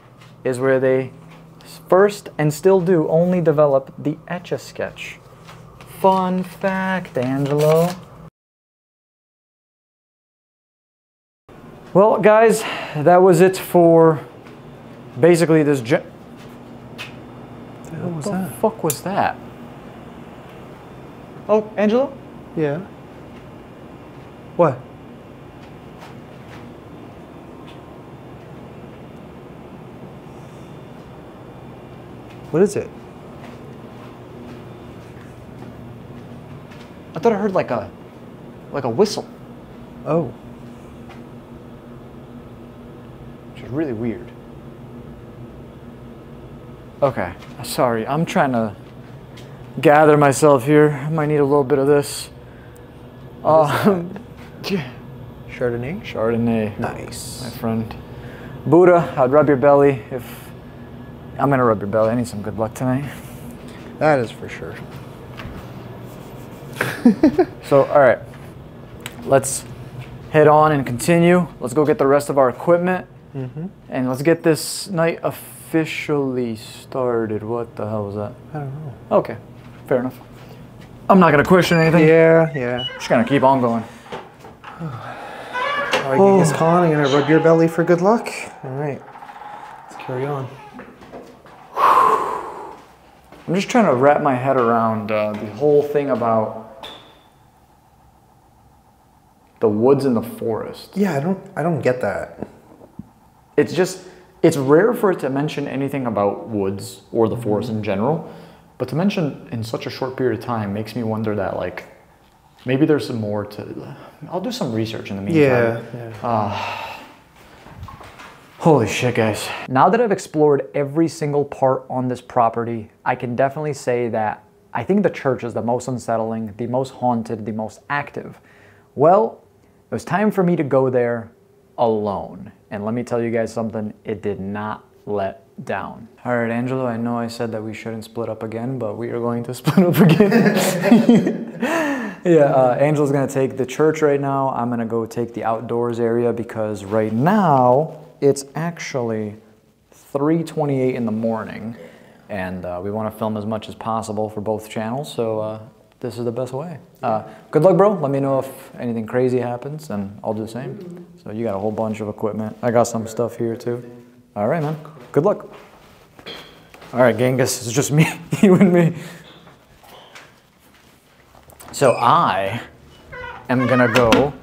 is where they first and still do only develop the Etch-a-Sketch. Fun fact, Angelo. Well, guys, that was it for basically this. What the hell was What the that? fuck was that? Oh, Angelo? Yeah. What? What is it? I thought I heard like a whistle, Oh. which is really weird. Okay, sorry, I'm trying to gather myself here. I might need a little bit of this. Yeah. Chardonnay? Chardonnay, Nice. my friend. Buddha, I'd rub your belly if... I'm gonna rub your belly. I need some good luck tonight. That is for sure. So, all right, let's head on and continue. Let's go get the rest of our equipment, and let's get this night officially started. What the hell was that? I don't know. Okay, fair enough. I'm not gonna question anything. Yeah. Just gonna keep on going. All right, Genghis Khan, I'm gonna rub your belly for good luck. All right, let's carry on. I'm just trying to wrap my head around the whole thing about the woods and the forest. Yeah, I don't get that. It's rare for it to mention anything about woods or the forest in general, but to mention in such a short period of time makes me wonder that, like, maybe there's some more to... I'll do some research in the meantime. Yeah. Holy shit, guys. Now that I've explored every single part on this property, I can definitely say that I think the church is the most unsettling, the most haunted, the most active. Well, it was time for me to go there alone. And let me tell you guys something, it did not let down. All right, Angelo, I know I said that we shouldn't split up again, but we are going to split up again. Yeah, Angelo's gonna take the church right now. I'm gonna go take the outdoors area because right now, it's actually 3:28 in the morning, and we want to film as much as possible for both channels. So this is the best way. Good luck, bro. Let me know if anything crazy happens, and I'll do the same. So you got a whole bunch of equipment. I got some stuff here too. All right, man. Good luck. All right, Genghis, it's just me, you and me. So I am gonna go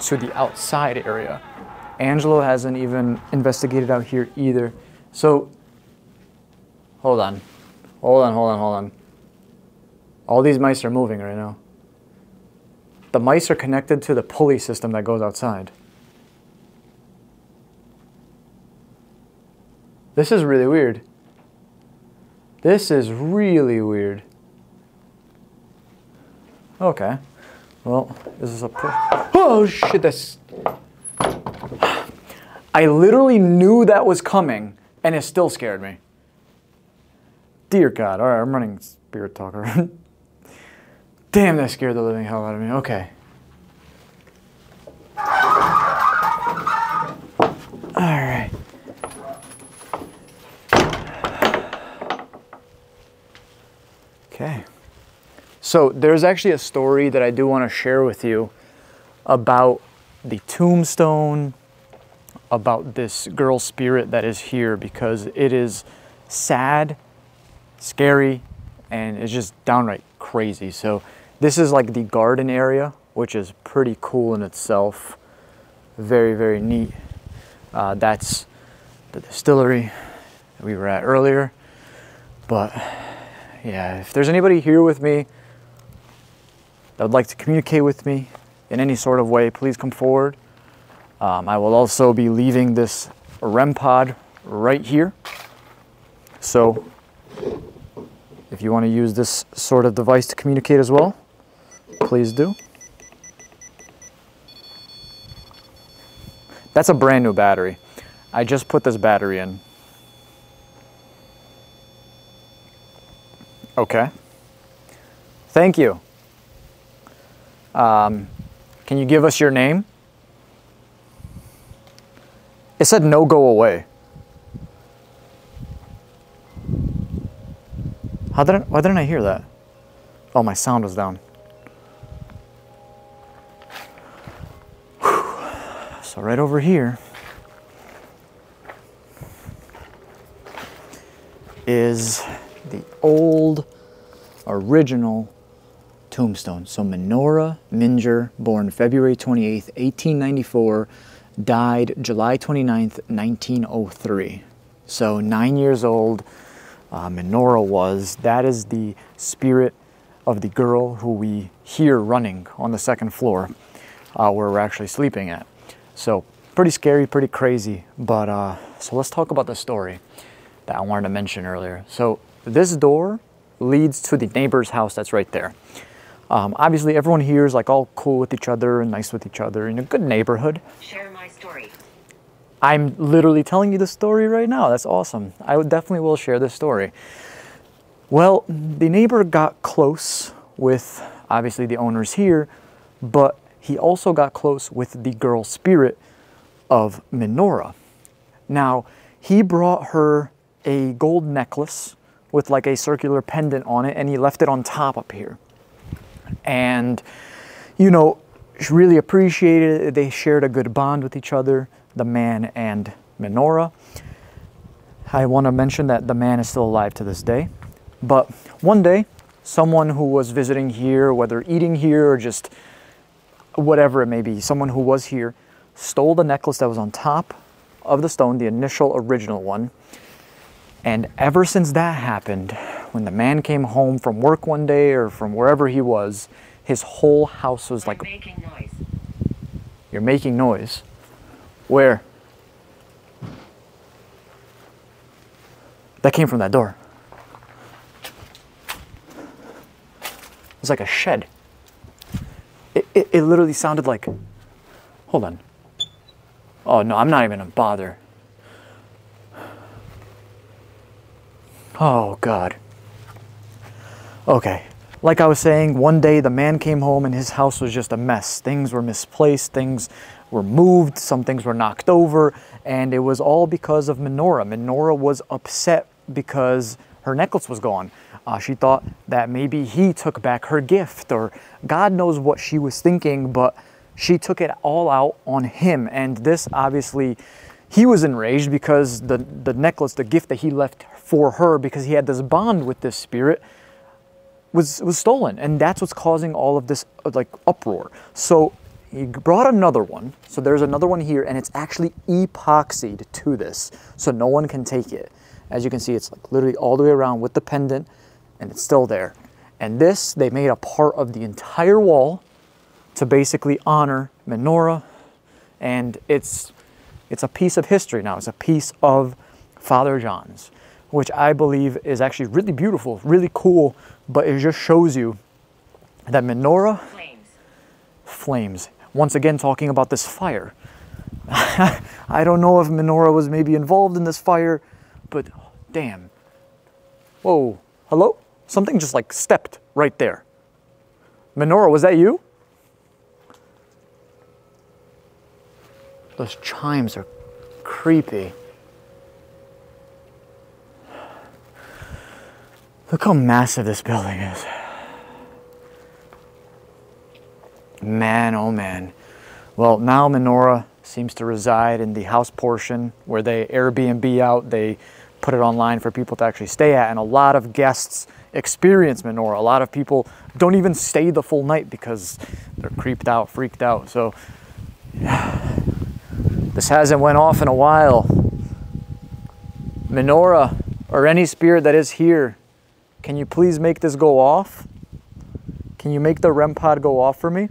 to the outside area. Angelo hasn't even investigated out here either. So, hold on. All these mice are moving right now. The mice are connected to the pulley system that goes outside. This is really weird. This is really weird. Okay. Well, this is a... Oh, shit, that's... I literally knew that was coming, and it still scared me. Dear God. All right, I'm running Spirit Talker. Damn, that scared the living hell out of me. Okay. All right. Okay. So there's actually a story that I do want to share with you about the tombstone, about this girl spirit that is here, because it is sad, scary, and it's just downright crazy. So this is like the garden area, which is pretty cool in itself. Very, very neat. That's the distillery that we were at earlier. But yeah, if there's anybody here with me that would like to communicate with me in any sort of way, please come forward. I will also be leaving this REM pod right here. So if you want to use this sort of device to communicate as well, please do. That's a brand new battery. I just put this battery in. Okay. Thank you. Can you give us your name? It said no, go away. Why didn't I hear that? Oh, my sound was down. Whew. So right over here is the old original tombstone. So Menorah Minger, born February 28th, 1894, died July 29th, 1903. So 9 years old. Menorah was. That is the spirit of the girl who we hear running on the second floor where we're actually sleeping at. So pretty scary, pretty crazy. But so let's talk about the story that I wanted to mention earlier. So this door leads to the neighbor's house that's right there. Obviously everyone here is like all cool with each other and nice with each other in a good neighborhood. Share my story. I'm literally telling you the story right now. That's awesome. I definitely will share this story. Well, the neighbor got close with, obviously, the owners here, but he also got close with the girl spirit of Menorah. Now, he brought her a gold necklace with like a circular pendant on it, and he left it on top up here. And, you know, she really appreciated it. They shared a good bond with each other, the man and Menorah. I want to mention that the man is still alive to this day. But one day, someone who was visiting here, whether eating here or just whatever it may be, someone who was here stole the necklace that was on top of the stone, the initial original one. And ever since that happened, when the man came home from work one day or from wherever he was, his whole house was like... Making noise. You're making noise? Where? That came from that door. It was like a shed. It literally sounded like... Hold on. Oh no, I'm not even gonna bother. Oh God. Okay. Like I was saying, one day the man came home and his house was just a mess. Things were misplaced, things were moved, some things were knocked over, and it was all because of Menorah. Menorah was upset because her necklace was gone. She thought that maybe he took back her gift, or God knows what she was thinking, but she took it all out on him. And this, obviously, he was enraged because the necklace, the gift that he left for her, because he had this bond with this spirit, was stolen. And that's what's causing all of this like uproar. So he brought another one. So there's another one here, and it's actually epoxied to this, so no one can take it. As you can see, it's like literally all the way around with the pendant, and it's still there. And this, they made a part of the entire wall to basically honor Menorah. And it's a piece of history now. It's a piece of Father John's, which I believe is actually really beautiful, really cool, but it just shows you that Menorah, flames. Once again, talking about this fire. I don't know if Menorah was maybe involved in this fire, but damn. Whoa, hello? Something just like stepped right there. Menorah, was that you? Those chimes are creepy. Look how massive this building is. Man, oh man. Well, now Menorah seems to reside in the house portion where they Airbnb out. They put it online for people to actually stay at, and a lot of guests experience Menorah. A lot of people don't even stay the full night because they're creeped out, freaked out. So this hasn't went off in a while. Menorah, or any spirit that is here, can you please make this go off? Can you make the REM pod go off for me?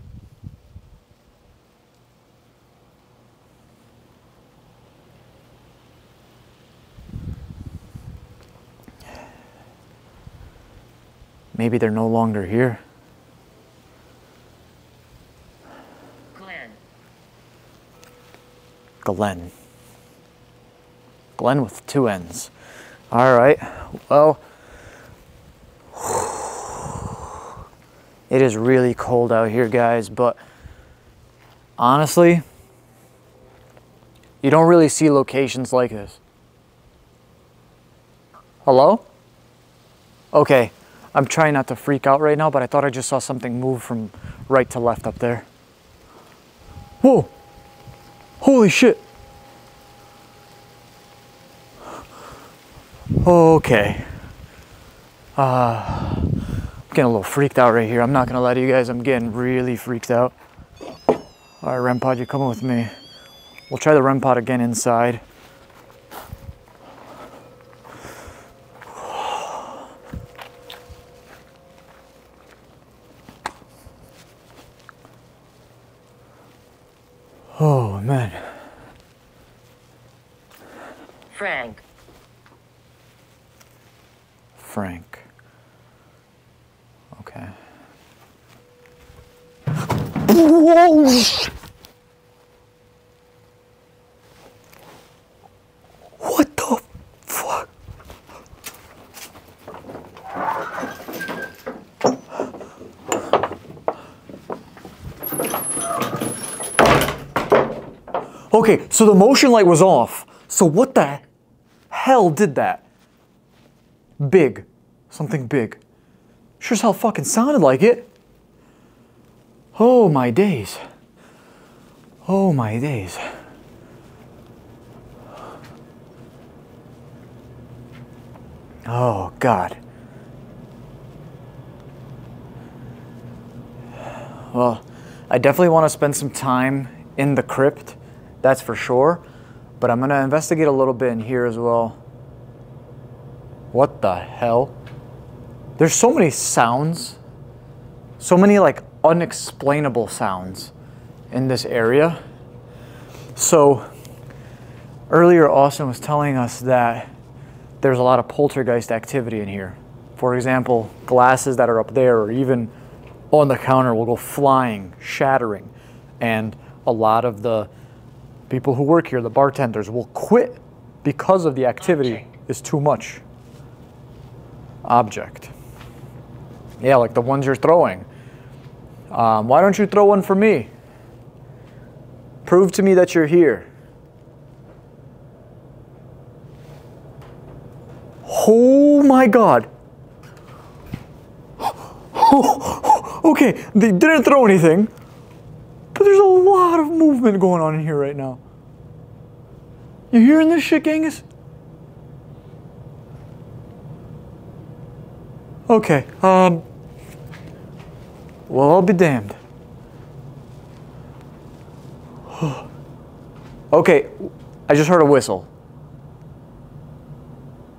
Maybe they're no longer here. Glenn. Glenn with two N's. All right, well, it is really cold out here, guys, but honestly, you don't really see locations like this. Hello? Okay, I'm trying not to freak out right now, but I thought I just saw something move from right to left up there. Whoa! Holy shit! Okay. I'm getting a little freaked out right here. I'm not gonna lie to you guys, I'm getting really freaked out. Alright, REM pod, you're coming with me. We'll try the REM pod again inside. Oh, man. Frank. Frank. Okay. Whoa! What the fuck? Okay, so the motion light was off. So what the hell did that? Big. Something big. Sure as hell fucking sounded like it. Oh my days. Oh my days. Oh God. Well, I definitely want to spend some time in the crypt, that's for sure. But I'm going to investigate a little bit in here as well. What the hell? There's so many sounds. So many like unexplainable sounds in this area. So earlier Austin was telling us that there's a lot of poltergeist activity in here. For example, glasses that are up there or even on the counter will go flying, shattering. And a lot of the people who work here, the bartenders, will quit because of the activity is too much. Object. Yeah, like the ones you're throwing. Why don't you throw one for me? Prove to me that you're here. Oh my God. Okay, they didn't throw anything, but there's a lot of movement going on in here right now. You hearing this shit, Genghis? Okay, well, I'll be damned. Okay, I just heard a whistle.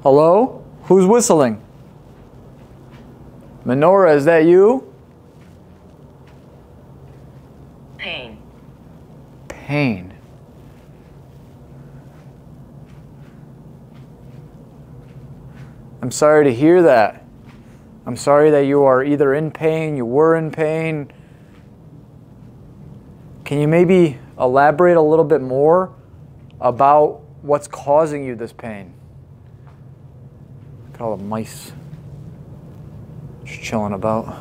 Hello? Who's whistling? Menorah, is that you? Pain. Pain. I'm sorry to hear that. I'm sorry that you are either in pain, you were in pain. Can you maybe elaborate a little bit more about what's causing you this pain? Look at all the mice just chilling about.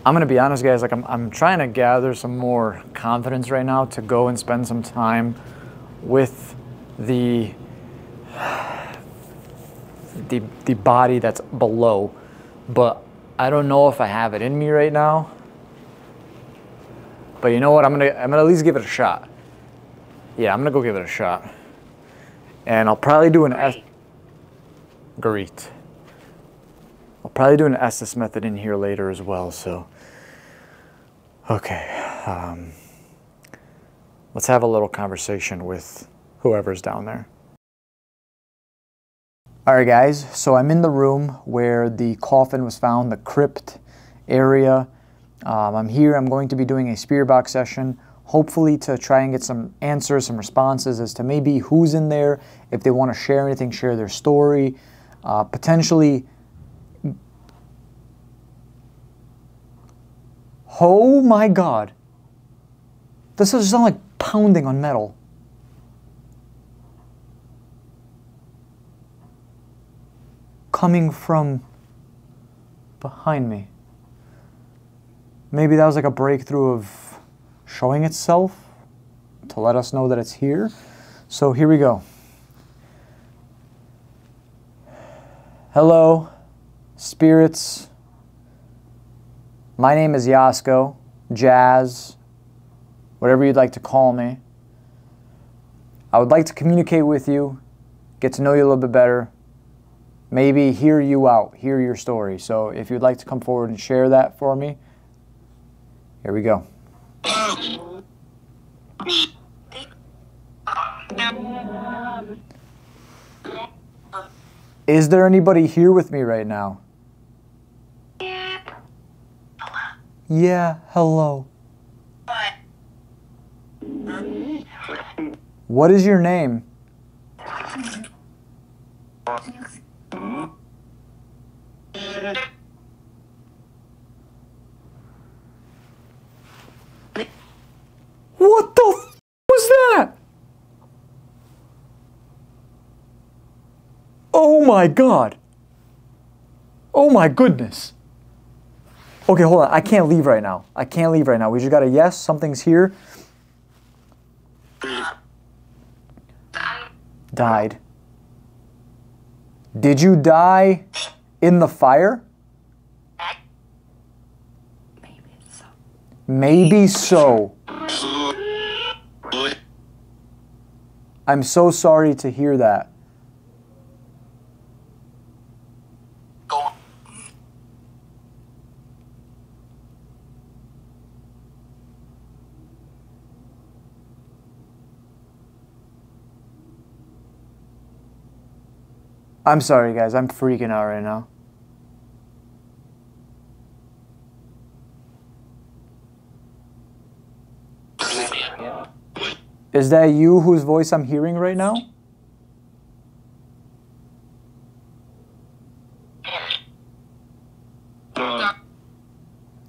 I'm gonna be honest, guys, like I'm trying to gather some more confidence right now to go and spend some time with the body that's below, but I don't know if I have it in me right now. But you know what? I'm gonna at least give it a shot. Yeah, I'm gonna go give it a shot, and I'll probably do an Great. I'll probably do an Estes method in here later as well. So, okay, let's have a little conversation with whoever's down there. All right, guys, so I'm in the room where the coffin was found, the crypt area. I'm here. I'm going to be doing a spirit box session, hopefully to try and get some answers, some responses as to maybe who's in there, if they want to share anything, share their story, potentially. Oh my God. This doesn't sound like pounding on metal. Coming from behind me. Maybe that was like a breakthrough of showing itself to let us know that it's here. So here we go. Hello, spirits. My name is Jasko, Jazz, whatever you'd like to call me. I would like to communicate with you, get to know you a little bit better, maybe hear you out, hear your story. So if you'd like to come forward and share that for me, here we go. Is there anybody here with me right now? Yeah, hello. What is your name? What the f was that? Oh my God. Oh my goodness. Okay, hold on. I can't leave right now. I can't leave right now. We just got a yes. Something's here. Died. Did you die in the fire? Maybe so. I'm so sorry to hear that. I'm sorry, guys. I'm freaking out right now. Is that you whose voice I'm hearing right now?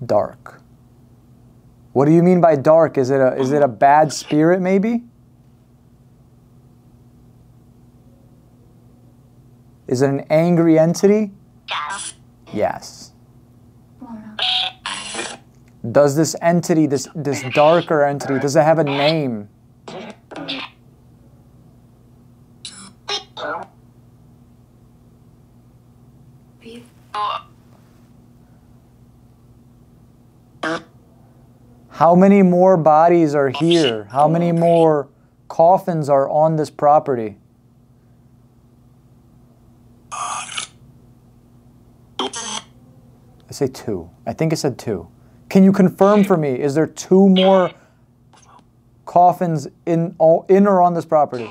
Dark. What do you mean by dark? Is it a bad spirit maybe? Is it an angry entity? Yes. Yes. Does this entity, this darker entity, does it have a name? How many more bodies are here? How many more coffins are on this property? I say 2. I think it said 2. Can you confirm for me, is there 2 more coffins in or on this property?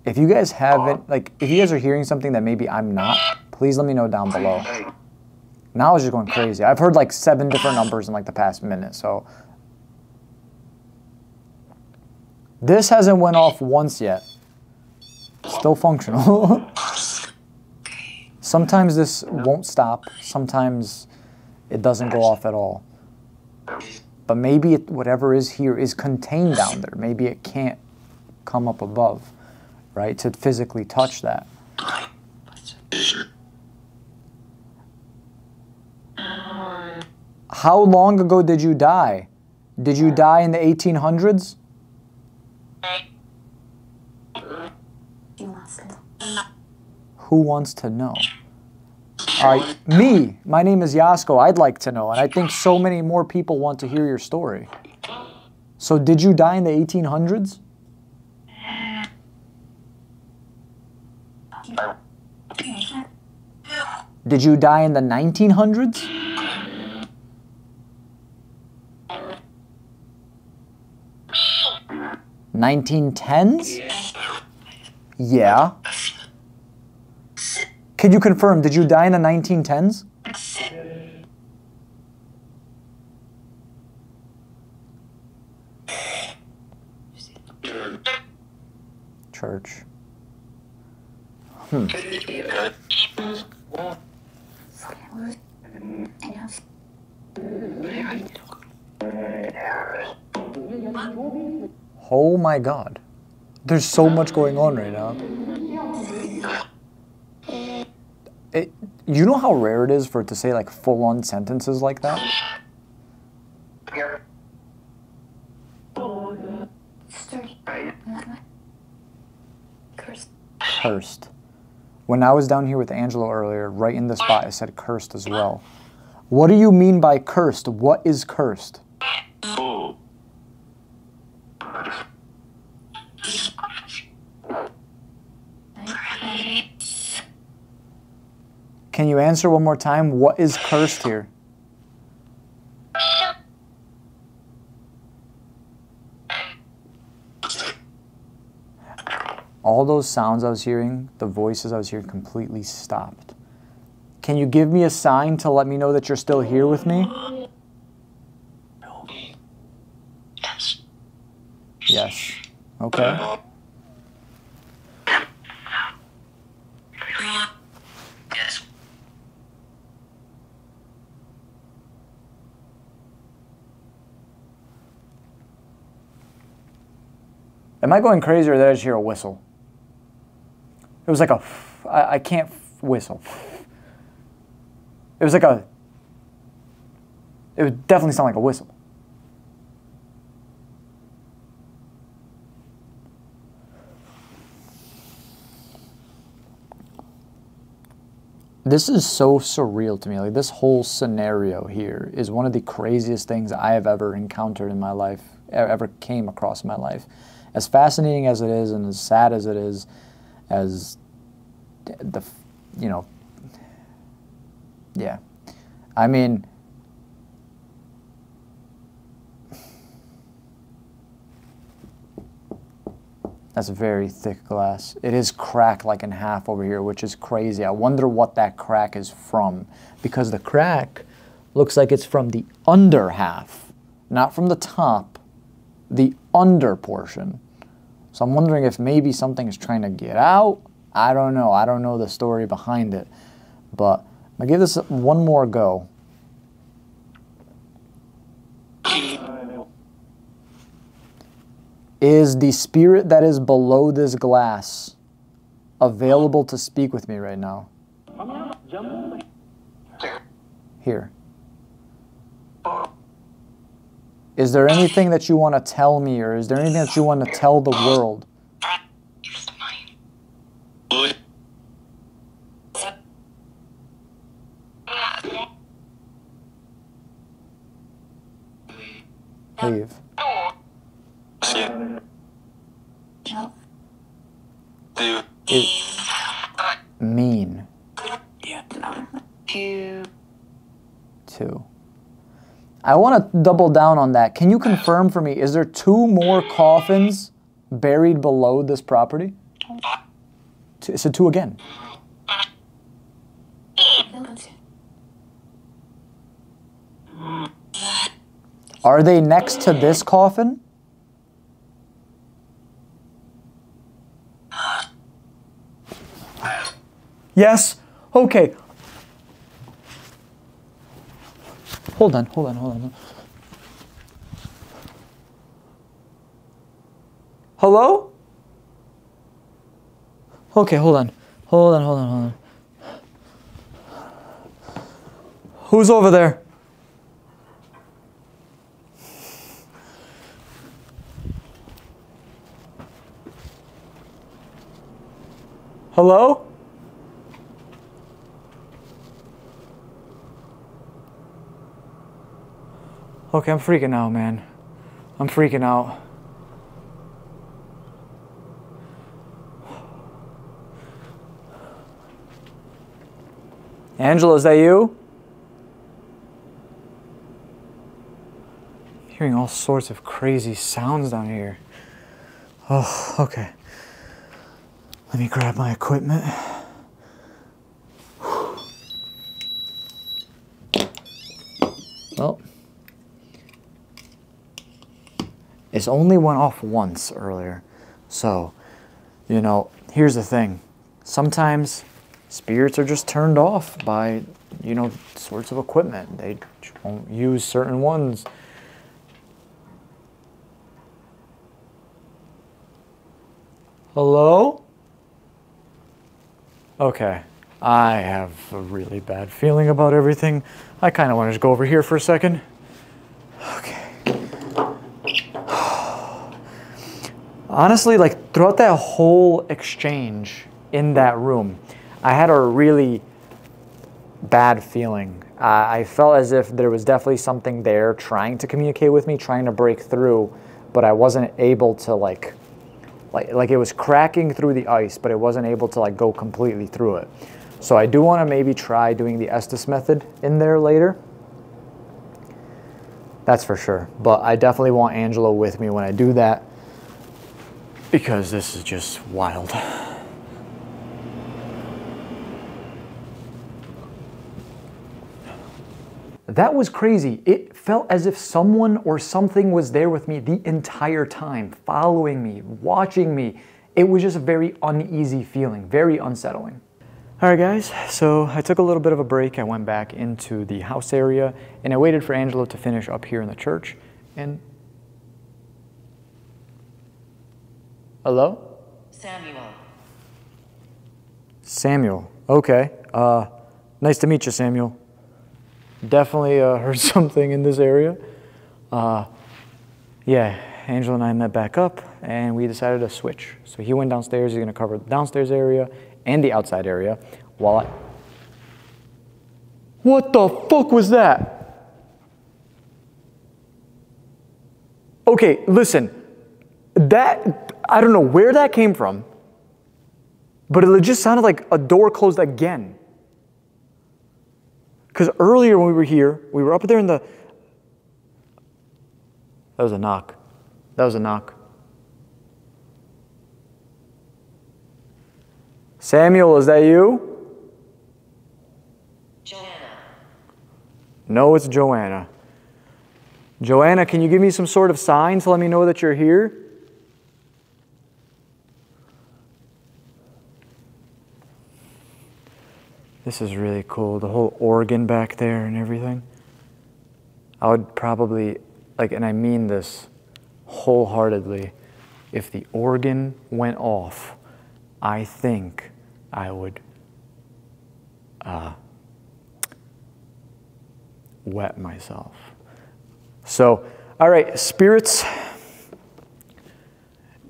If you guys haven't, like, if you guys are hearing something that maybe I'm not, please let me know down below. Now it's just going crazy. I've heard like 7 different numbers in like the past minute, so. This hasn't went off once yet. Still functional. Sometimes this won't stop. Sometimes it doesn't go off at all. But maybe whatever is here is contained down there. Maybe it can't come up above, right, to physically touch that. How long ago did you die? Did you die in the 1800s? Who wants to know? Me. My name is Jasko. I'd like to know, and I think so many more people want to hear your story. So did you die in the 1800s? Did you die in the 1900s? $1910s? Yeah. Can you confirm, did you die in the 1910s? Church. Oh my God. There's so much going on right now. You know how rare it is for it to say like full-on sentences like that? Cursed. When I was down here with Angelo earlier, right in this spot, I said cursed as well. What do you mean by cursed? What is cursed? Can you answer one more time? What is cursed here? All those sounds I was hearing, the voices I was hearing completely stopped. Can you give me a sign to let me know that you're still here with me? Yes. Okay. Am I going crazy, or did I just hear a whistle? It was like a, I can't whistle. It was like a, it would definitely sound like a whistle. This is so surreal to me. Like, this whole scenario here is one of the craziest things I have ever encountered in my life, ever came across in my life. As fascinating as it is, and as sad as it is, as the, you know, yeah. I mean, that's very thick glass. It is cracked like in half over here, which is crazy. I wonder what that crack is from, because the crack looks like it's from the under half, not from the top, the under portion. So I'm wondering if maybe something is trying to get out. I don't know. I don't know the story behind it. But I'm going to give this one more go. Is the spirit that is below this glass available to speak with me right now? Here. Is there anything that you want to tell me, or is there anything that you want to tell the world? Leave. Mean. Two. I want to double down on that. Can you confirm for me, is there 2 more coffins buried below this property? So 2 again. Are they next to this coffin? Yes? Okay. Hold on. Hello? Okay, hold on. Who's over there? Hello? Okay, I'm freaking out, man. I'm freaking out. Angela, is that you? Hearing all sorts of crazy sounds down here. Oh, okay. Let me grab my equipment. Well, it's only went off once earlier. So, you know, here's the thing. Sometimes spirits are just turned off by, you know, sorts of equipment. They won't use certain ones. Hello? Okay. I have a really bad feeling about everything. I kind of want to just go over here for a second. Okay. Honestly, like throughout that whole exchange in that room, I had a really bad feeling. I felt as if there was definitely something there trying to communicate with me, trying to break through, but I wasn't able to like it was cracking through the ice, but it wasn't able to like go completely through it. So I do want to maybe try doing the Estes method in there later. That's for sure. But I definitely want Angela with me when I do that, because this is just wild. That was crazy. It felt as if someone or something was there with me the entire time, following me, watching me. It was just a very uneasy feeling, very unsettling. All right, guys, so I took a little bit of a break. I went back into the house area, and I waited for Angela to finish up here in the church. And hello? Samuel, okay. Nice to meet you, Samuel. Definitely heard something in this area. Yeah, Angela and I met back up, and we decided to switch. So he went downstairs. He's going to cover the downstairs area and the outside area, while I... What the fuck was that? Okay, listen. That, I don't know where that came from, but it just sounded like a door closed again. Because earlier when we were here, we were up there in the... That was a knock. That was a knock. Samuel, is that you? Joanna. No, it's Joanna. Joanna, can you give me some sort of sign to let me know that you're here? This is really cool. The whole organ back there and everything. I would probably, like, and I mean this wholeheartedly, if the organ went off, I think I would wet myself. So All right, spirits.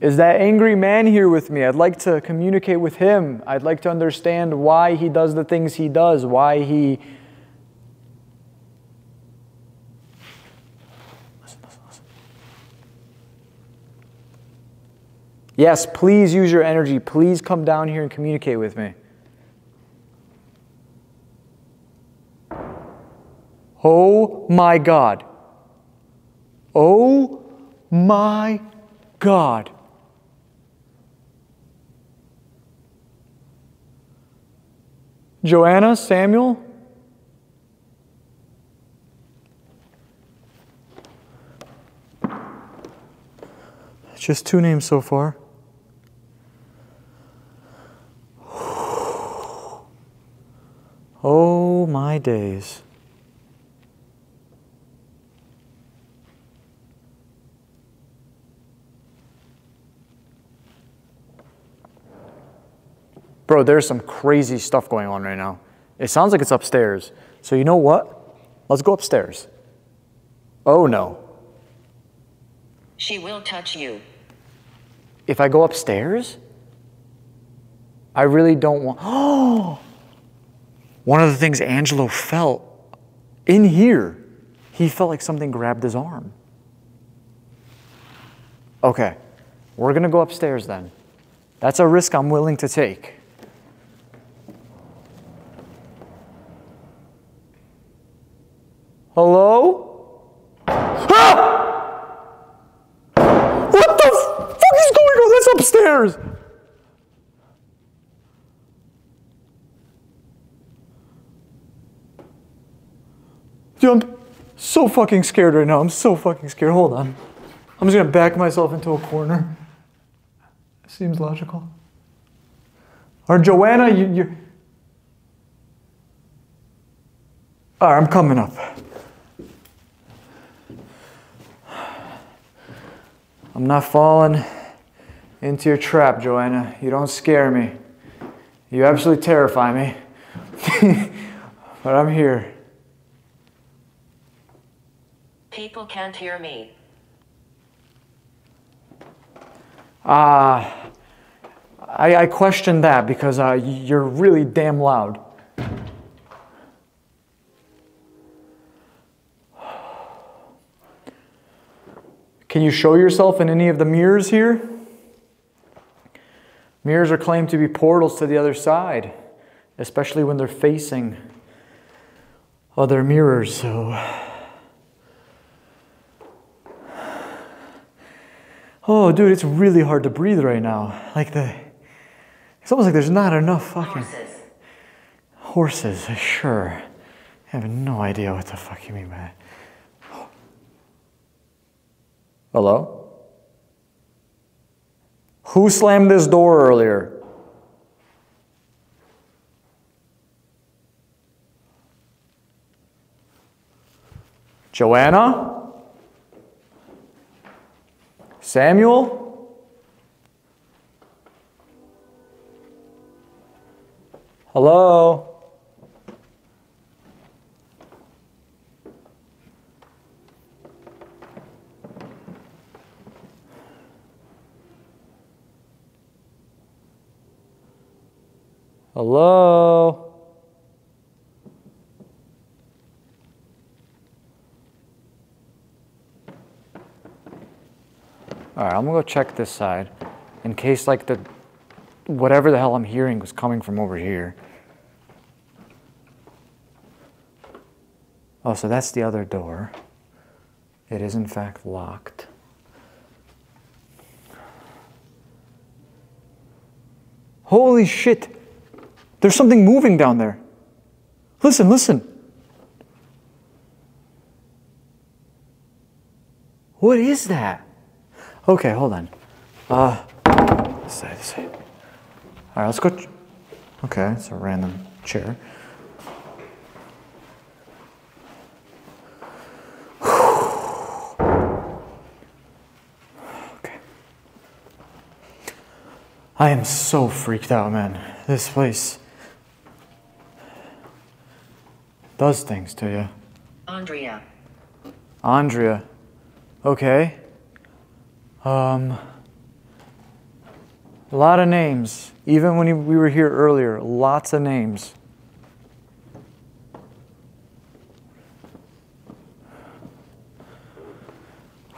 Is that angry man here with me? I'd like to communicate with him. I'd like to understand why he does the things he does, why he... Listen. Yes, please use your energy. Please come down here and communicate with me. Oh my God. Oh my God. Joanna, Samuel? Just 2 names so far. Oh my days. Bro, there's some crazy stuff going on right now. It sounds like it's upstairs. So you know what? Let's go upstairs. Oh no. She will touch you. If I go upstairs? I really don't want... Oh! One of the things Angelo felt in here, he felt like something grabbed his arm. Okay, we're gonna go upstairs then. That's a risk I'm willing to take. Hello? Ah! What the fuck is going on? That's upstairs. Dude, I'm so fucking scared right now. I'm so fucking scared. Hold on. I'm just gonna back myself into a corner. Seems logical. Or Joanna, you're... All right, I'm coming up. I'm not falling into your trap, Joanna. You don't scare me. You absolutely terrify me. But I'm here. People can't hear me. I question that because you're really damn loud. Can you show yourself in any of the mirrors here? Mirrors are claimed to be portals to the other side, especially when they're facing other mirrors, so... Oh, dude, it's really hard to breathe right now. It's almost like there's not enough fucking... Horses, sure. I have no idea what the fuck you mean by that. Hello? Who slammed this door earlier? Joanna? Samuel? Hello? Hello? All right, I'm gonna go check this side in case like whatever the hell I'm hearing was coming from over here. Oh, so that's the other door. It is in fact locked. Holy shit! There's something moving down there. Listen, listen. What is that? Okay, hold on. This side, this side. All right, let's go. Okay, it's a random chair. Okay. I am so freaked out, man. This place does things to you. Andrea. Andrea. Okay. A lot of names. Even when we were here earlier, lots of names.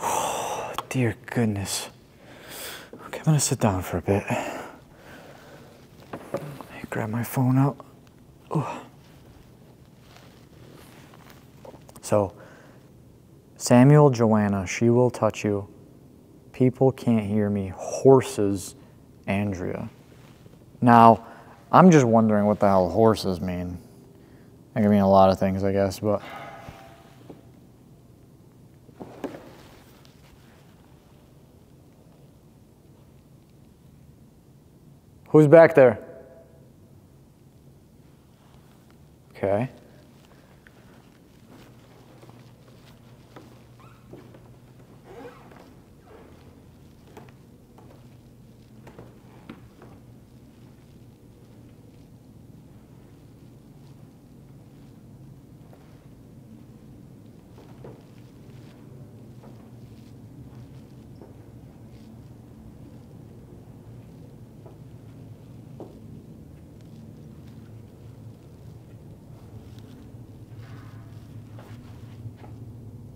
Oh, dear goodness. Okay, I'm gonna sit down for a bit. Grab my phone out. Oh. So, Samuel, Joanna, she will touch you. People can't hear me. Horses, Andrea. Now, I'm just wondering what the hell horses mean. They can mean a lot of things, I guess, but. Who's back there? Okay.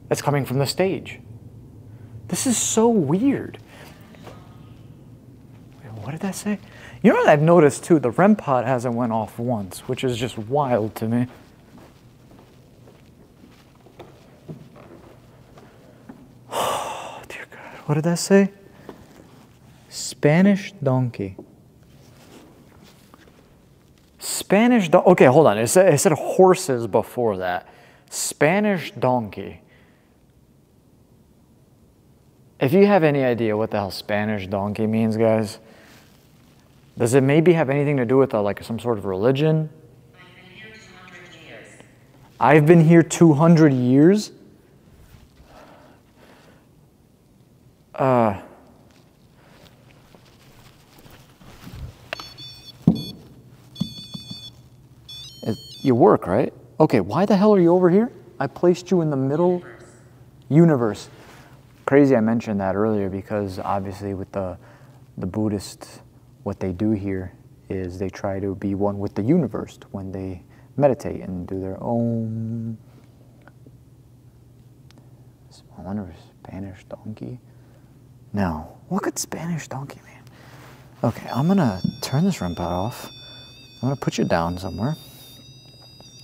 That's coming from the stage. This is so weird. Wait, what did that say? You know what I've noticed too? The REM pod hasn't went off once, which is just wild to me. Oh, dear God. What did that say? Spanish donkey. Spanish donkey. Okay, hold on. It said horses before that. Spanish donkey. If you have any idea what the hell Spanish donkey means, guys, does it maybe have anything to do with like some sort of religion? I've been here 200 years? You work, right? Okay, why the hell are you over here? I placed you in the middle universe. Crazy I mentioned that earlier because obviously with the Buddhists, what they do here is they try to be one with the universe when they meditate and do their own. I wonder if Spanish donkey? No. What could Spanish donkey mean? Okay, I'm gonna turn this REM pod off. I'm gonna put you down somewhere.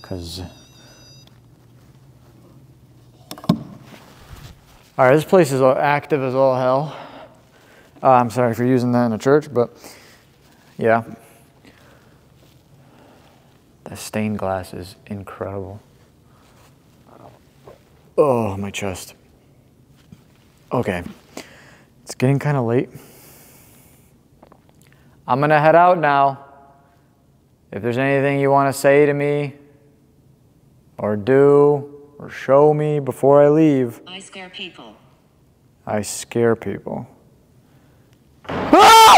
Because... All right, this place is active as all hell. I'm sorry for using that in a church, but yeah. The stained glass is incredible. Oh, my chest. Okay, it's getting kind of late. I'm gonna head out now. If there's anything you want to say to me, or do, or show me before I leave. I scare people. I scare people. Ah!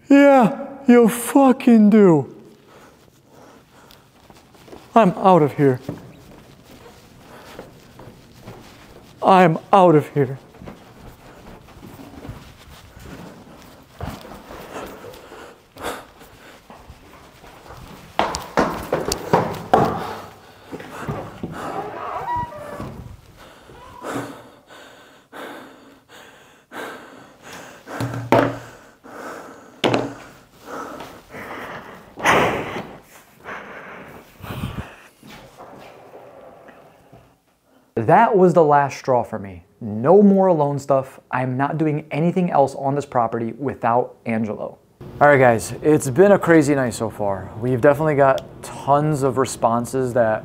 Yeah, you fucking do. I'm out of here. I'm out of here. That was the last straw for me. No more alone stuff. I'm not doing anything else on this property without Angelo. All right, guys, it's been a crazy night so far. We've definitely got tons of responses that,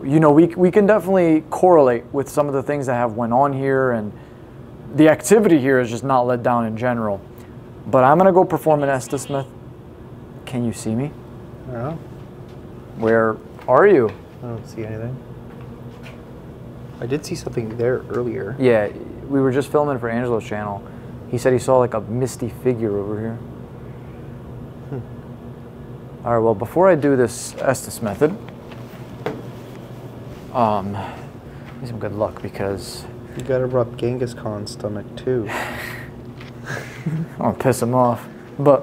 you know, we can definitely correlate with some of the things that have went on here, and the activity here is just not let down in general. But I'm gonna go perform an Estimate. Can you see me? Yeah. Where are you? I don't see anything. I did see something there earlier. Yeah, we were just filming for Angelo's channel. He said he saw like a misty figure over here. All right, well, before I do this Estes method, Need some good luck because You gotta rub Genghis Khan's stomach too. I'm gonna piss him off. But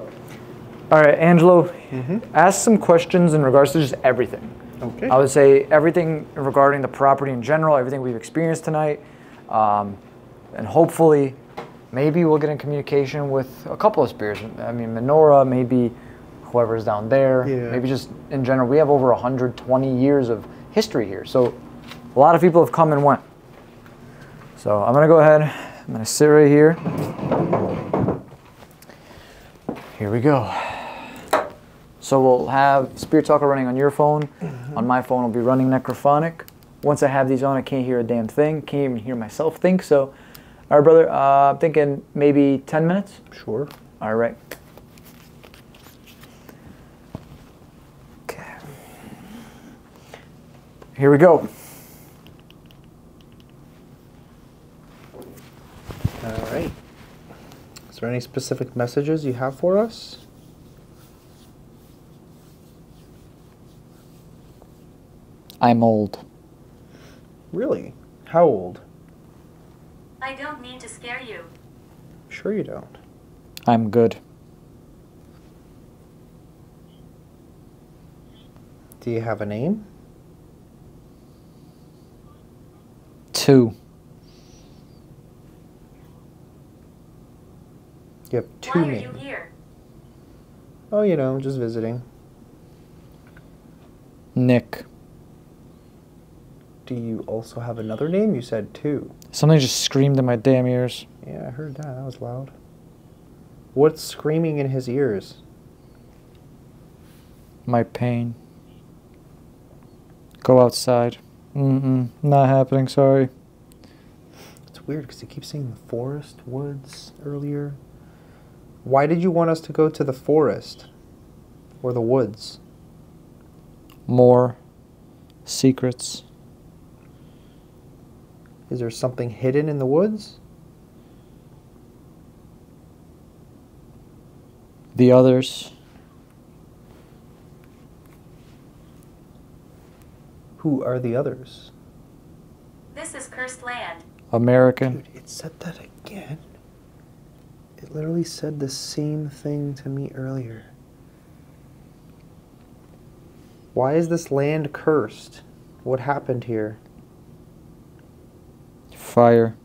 all right, Angelo, ask some questions in regards to just everything. Okay. I would say everything regarding the property in general, everything we've experienced tonight, and hopefully, maybe we'll get in communication with a couple of spirits. I mean, Menorah, maybe whoever's down there. Yeah. Maybe just in general, we have over 120 years of history here, so a lot of people have come and went. So I'm gonna go ahead. I'm gonna sit right here. Here we go. So we'll have Spirit Talker running on your phone. On my phone, will be running Necrophonic. Once I have these on, I can't hear a damn thing. Can't even hear myself think. So, all right, brother. I'm thinking maybe 10 minutes. Sure. All right. Okay. Here we go. All right. Is there any specific messages you have for us? I'm old. Really? How old? I don't mean to scare you. Sure you don't. I'm good. Do you have a name? 2. You have two Why are names. you here? Oh, you know, just visiting. Nick. Do you also have another name? You said 2. Something just screamed in my damn ears. Yeah, I heard that. That was loud. What's screaming in his ears? My pain. Go outside. Not happening, sorry. It's weird because he keeps saying the forest, woods earlier. Why did you want us to go to the forest? Or the woods? More secrets. Is there something hidden in the woods? The others. Who are the others? This is cursed land. American. Dude, it said that again. It literally said the same thing to me earlier. Why is this land cursed? What happened here? Fire.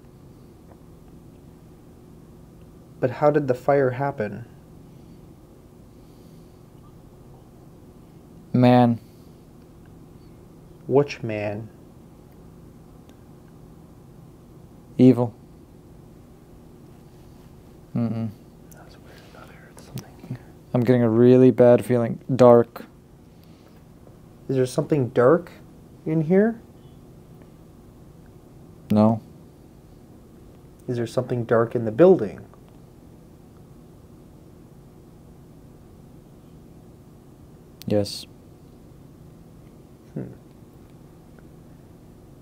But how did the fire happen? Man. Which man? Evil. That's weird. I heard something. I'm getting a really bad feeling. Dark. Is there something dark in here? No. Is there something dark in the building? Yes.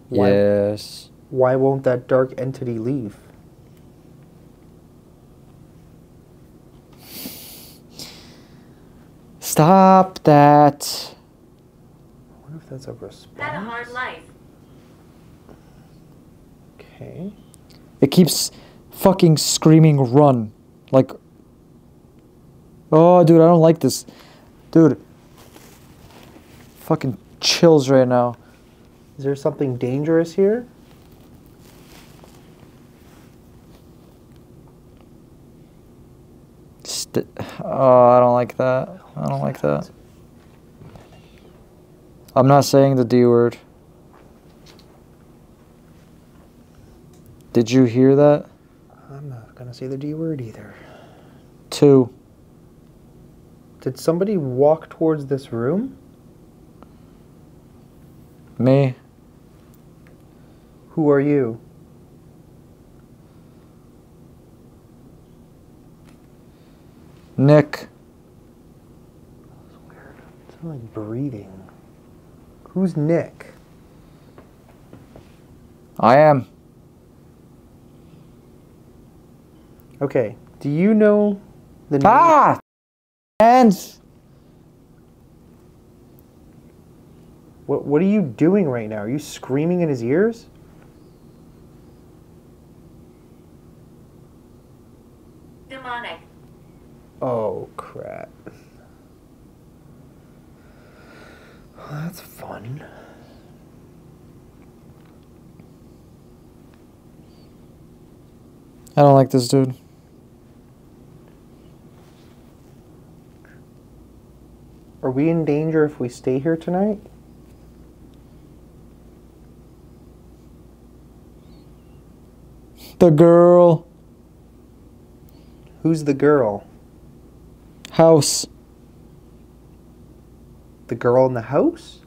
Why- Yes. Why won't that dark entity leave? Stop that. I wonder if that's a response. Had a hard life. Okay. It keeps fucking screaming run. Like, oh, dude, I don't like this. Dude. Fucking chills right now. Is there something dangerous here? Oh, I don't like that. I don't like that. I'm not saying the D word. Did you hear that? I'm not gonna say the D word either. 2. Did somebody walk towards this room? Me. Who are you? Nick. That's weird. It sounds like breathing. Who's Nick? I am. Okay. Do you know the name? Ah! And What are you doing right now? Are you screaming in his ears? Demonic. Oh, crap. Well, that's fun. I don't like this dude. Are we in danger if we stay here tonight? The girl. Who's the girl? House. The girl in the house?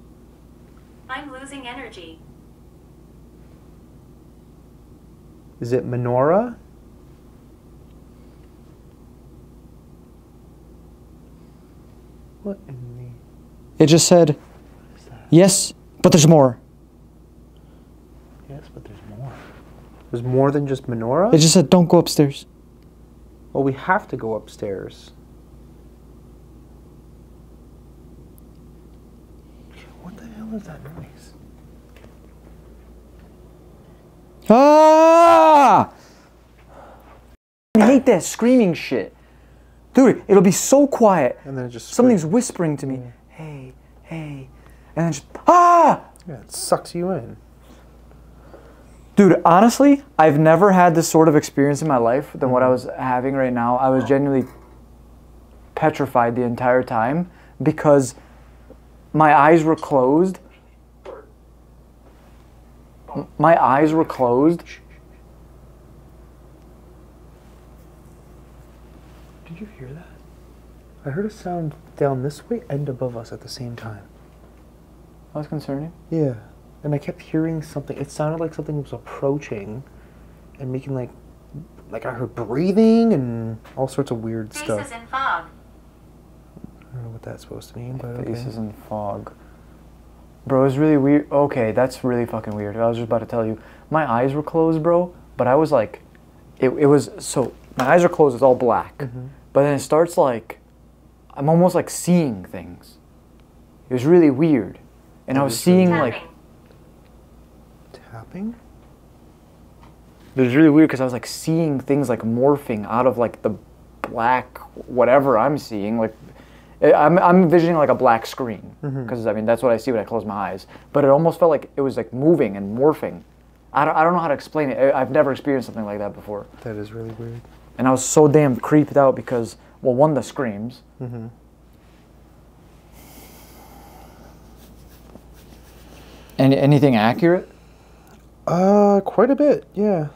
I'm losing energy. Is it Menorah? What in It just said, the... What is that? yes, but there's more. Yes, but there's more. There's more than just Menorah? It just said, don't go upstairs. Well, we have to go upstairs. What the hell is that noise? Ah! I hate that screaming shit. Dude, it'll be so quiet. And then it just... Something's whispering to me, hey, hey. And then just, ah! Yeah, it sucks you in. Dude, honestly, I've never had this sort of experience in my life than what I was having right now. I was genuinely petrified the entire time because my eyes were closed. My eyes were closed. Did you hear that? I heard a sound down this way and above us at the same time. That was concerning. Yeah. And I kept hearing something. It sounded like something was approaching and making like I heard breathing and all sorts of weird stuff. Faces in fog. I don't know what that's supposed to mean, but okay. Faces in fog. Bro, it's really weird. Okay, that's really fucking weird. I was just about to tell you. My eyes were closed, bro, but I was like, it was, so, my eyes are closed, it's all black. Mm-hmm. But then it starts like, I'm almost like seeing things. It was really weird. And I was seeing like, Tapping. Tapping? it was really weird because I was like seeing things like morphing out of like the black whatever I'm seeing. Like I'm envisioning like a black screen because I mean that's what I see when I close my eyes. But it almost felt like it was like moving and morphing. I don't know how to explain it. I've never experienced something like that before. That is really weird. And I was so damn creeped out because, well, one, the screams. Mm-hmm. Anything accurate? Quite a bit, yeah.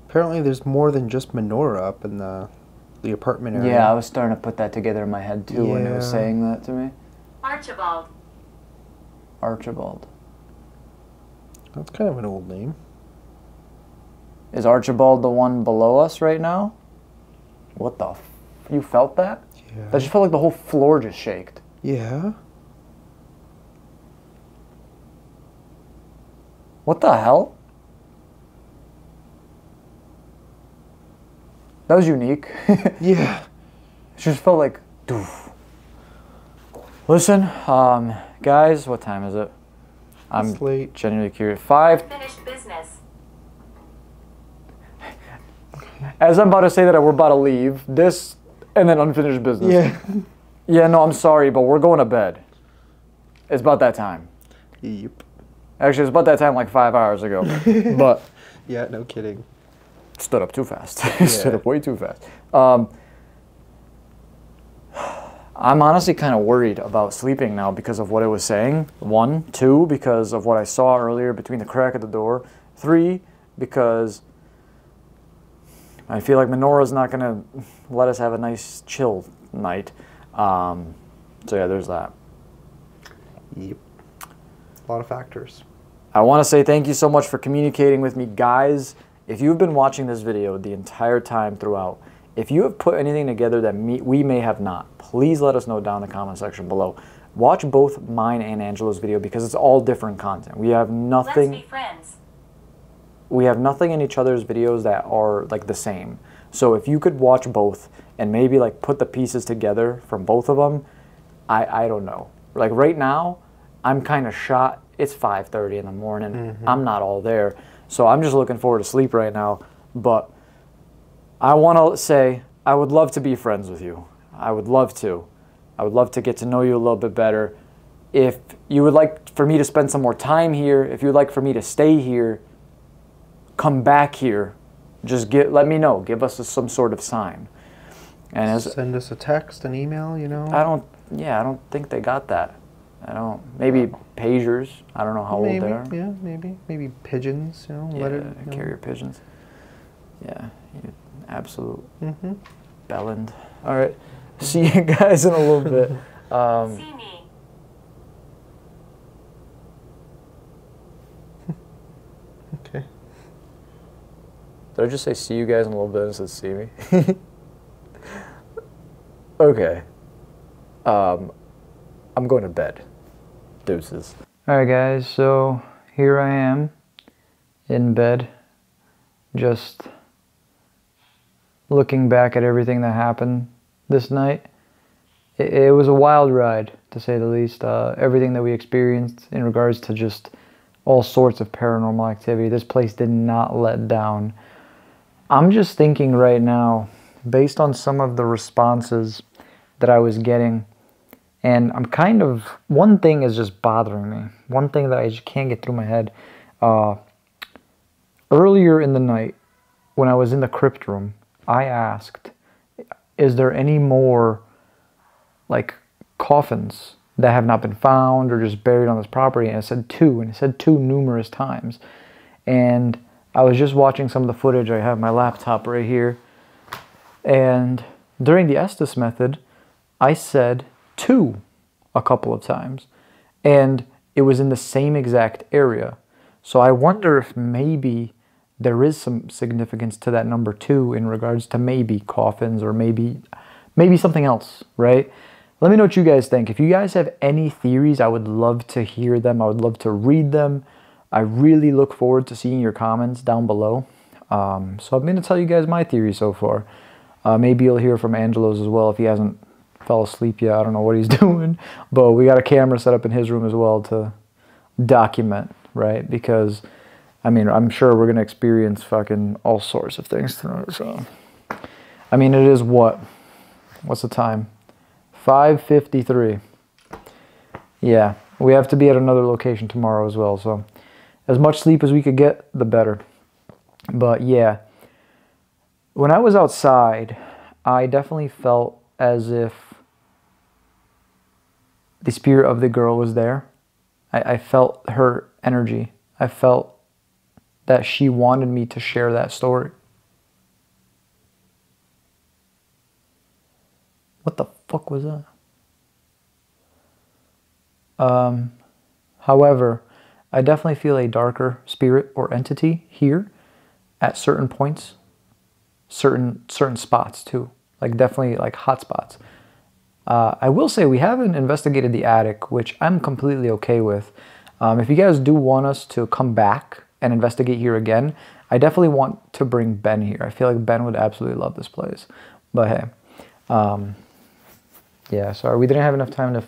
Apparently there's more than just Menorah up in the apartment area. Yeah, I was starting to put that together in my head too when it was Yeah. saying that to me. Archibald. Archibald. That's kind of an old name. Is Archibald the one below us right now? What the you felt that? Yeah. That just felt like the whole floor just shaked. Yeah. What the hell? That was unique. Yeah. It just felt like, doof. Listen, guys, what time is it? I'm It's late. genuinely curious. 5. Finished business. As I'm about to say that we're about to leave, this and then unfinished business. Yeah. Yeah, no, I'm sorry, but we're going to bed. It's about that time. Yep. Actually, it's about that time like 5 hours ago. But Yeah, no kidding. stood up too fast. Yeah. Stood up way too fast. I'm honestly kind of worried about sleeping now because of what it was saying. 1, 2, because of what I saw earlier between the crack of the door. 3, because I feel like Menorah's not going to let us have a nice chill night. So yeah, there's that. Yep. A lot of factors. I want to say thank you so much for communicating with me, guys. If you've been watching this video the entire time throughout, if you have put anything together that we may have not, please let us know down in the comment section below. Watch both mine and Angela's video because it's all different content. We have nothing. Let's be friends. We have nothing in each other's videos that are like the same. So if you could watch both and maybe like put the pieces together from both of them, I don't know. Like right now, I'm kind of shot. It's 5:30 in the morning. I'm not all there. So I'm just looking forward to sleep right now. But I want to say I would love to be friends with you. I would love to. I would love to get to know you a little bit better. If you would like for me to spend some more time here, if you would like for me to stay here, come back here, just let me know. Give us some sort of sign. And send us a text, an email, you know. I don't think they got that. Maybe pagers. I don't know how old they are. Yeah, maybe pigeons. You know, Yeah, carrier pigeons. Yeah, absolute bellend. All right, see you guys in a little bit. See me. Okay. Did I just say see you guys in a little bit and said see me? Okay. I'm going to bed. Deuces. Alright guys, so here I am in bed, just looking back at everything that happened this night. It was a wild ride, to say the least. Everything that we experienced in regards to just all sorts of paranormal activity. This place did not let down. I'm just thinking right now, based on some of the responses that I was getting, and I'm kind of, one thing is just bothering me. One thing that I just can't get through my head. Earlier in the night, when I was in the crypt room, I asked, is there any more, like, coffins that have not been found or just buried on this property? And it said 2, and it said 2 numerous times. And I was just watching some of the footage. I have my laptop right here. And during the Estes method, I said 2 a couple of times, and it was in the same exact area. So I wonder if maybe there is some significance to that number 2 in regards to maybe coffins or maybe something else, right? Let me know what you guys think. If you guys have any theories, I would love to hear them. I would love to read them. I really look forward to seeing your comments down below. So I'm going to tell you guys my theory so far. Maybe you'll hear from Angelo's as well if he hasn't fell asleep yet. I don't know what he's doing, but we got a camera set up in his room as well to document, right? Because, I mean, I'm sure we're going to experience fucking all sorts of things tonight. So, I mean, it is what's the time? 5:53. Yeah, we have to be at another location tomorrow as well. So, as much sleep as we could get, the better. But yeah, when I was outside, I definitely felt as if the spirit of the girl was there. I felt her energy. I felt that she wanted me to share that story. What the fuck was that? However, I definitely feel a darker spirit or entity here at certain points, certain spots too, like definitely like hot spots. I will say we haven't investigated the attic, which I'm completely okay with. If you guys do want us to come back and investigate here again, I definitely want to bring Ben here. I feel like Ben would absolutely love this place. But hey, yeah, sorry, we didn't have enough time to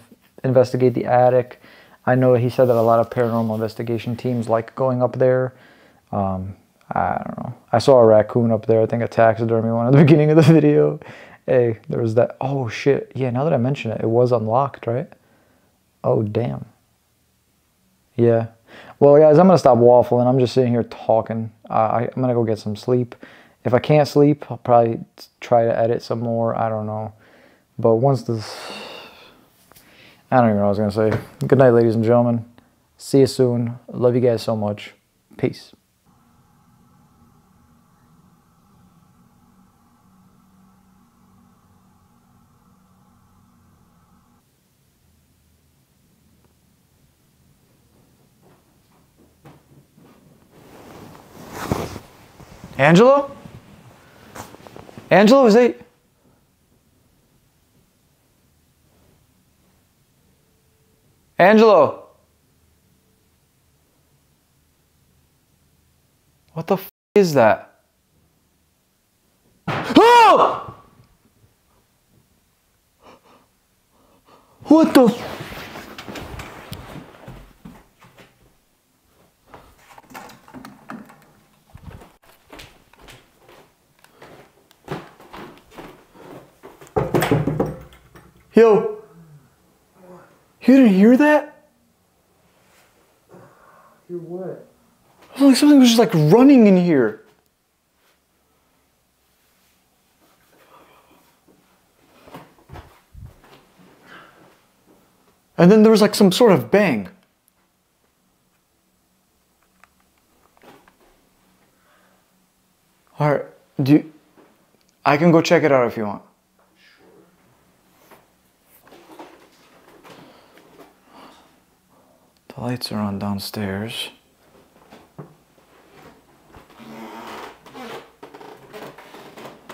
investigate the attic. I know he said that a lot of paranormal investigation teams like going up there. I don't know. I saw a raccoon up there. I think a taxidermy one at the beginning of the video. Hey, there was that. Oh, shit. Yeah, now that I mention it, it was unlocked, right? Oh, damn. Yeah. Well, guys, I'm going to stop waffling. I'm just sitting here talking. I'm going to go get some sleep. If I can't sleep, I'll probably try to edit some more. I don't know. But once this... I don't even know what I was going to say. Good night, ladies and gentlemen. See you soon. Love you guys so much. Peace. Angelo? Angelo, is that... Angelo! What the f is that? Oh! What the f... Yo! You didn't hear that? Hear what? It was like something was just like running in here. And then there was like some sort of bang. Alright, I can go check it out if you want. The lights are on downstairs.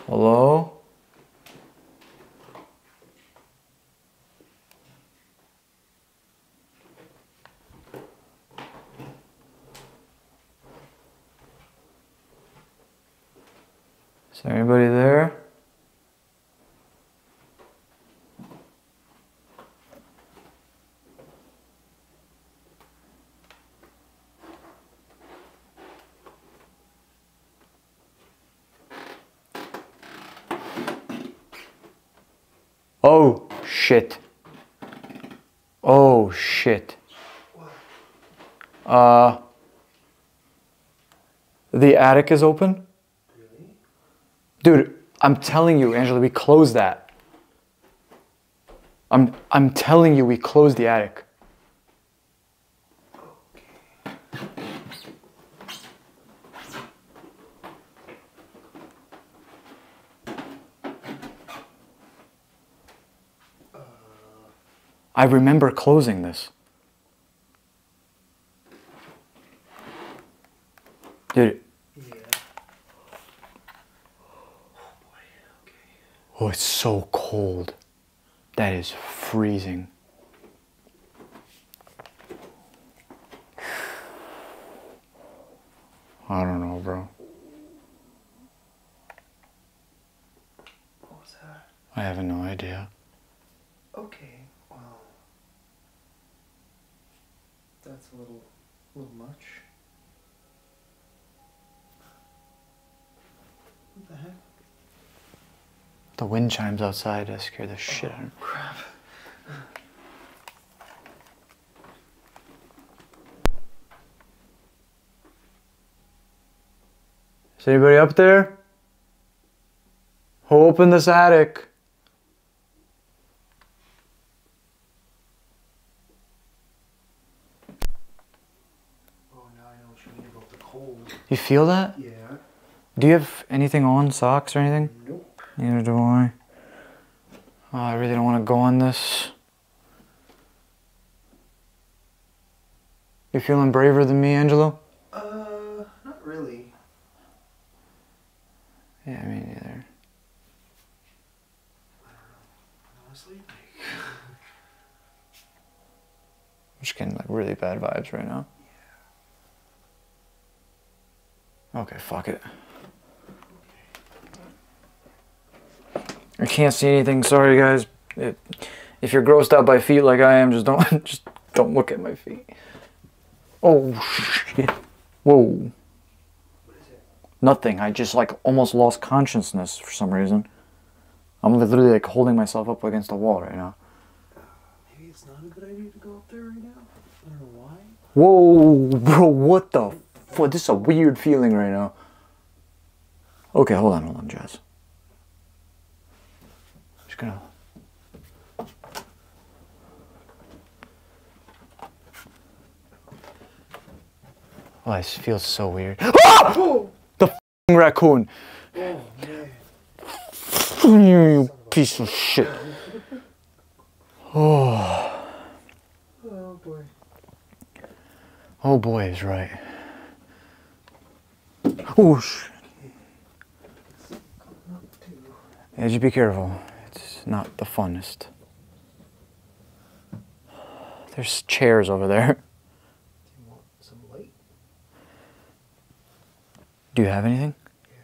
Hello? Is there anybody there? Oh, shit. Oh, shit. The attic is open? Really? Dude, I'm telling you, Angela, we closed that. I'm telling you, we closed the attic. I remember closing this. Dude. Yeah. Oh boy, okay. Oh, it's so cold. That is freezing. I don't know, bro. What was that? I have no idea. Okay, wow. That's a little much. What the heck? The wind chimes outside that scared the shit out of me. Crap. Is anybody up there? Who opened this attic? Oh, now I know what you mean about the cold. You feel that? Yeah. Do you have anything on, socks or anything? Nope. Neither do I. Oh, I really don't want to go on this. You feeling braver than me, Angelo? Not really. Yeah, me neither. Honestly, I'm just getting like really bad vibes right now. Okay, fuck it. I can't see anything. Sorry, guys. If you're grossed out by feet like I am, just don't look at my feet. Oh shit! Whoa. what is it? Nothing. I just like almost lost consciousness for some reason. I'm literally like holding myself up against the wall right now. Maybe it's not a good idea to go up there right now. I don't know why. Whoa, bro! What the fuck? This is a weird feeling right now. Okay, hold on, Jazz. Just gonna. Oh, this feels so weird. Ah! Oh! The f***ing raccoon. Oh man. You piece of shit. Oh. Oh boy. Oh boy is right. Oh shit. Yeah, just be careful. It's not the funnest. There's chairs over there. Do you want some light? Do you have anything? Yeah.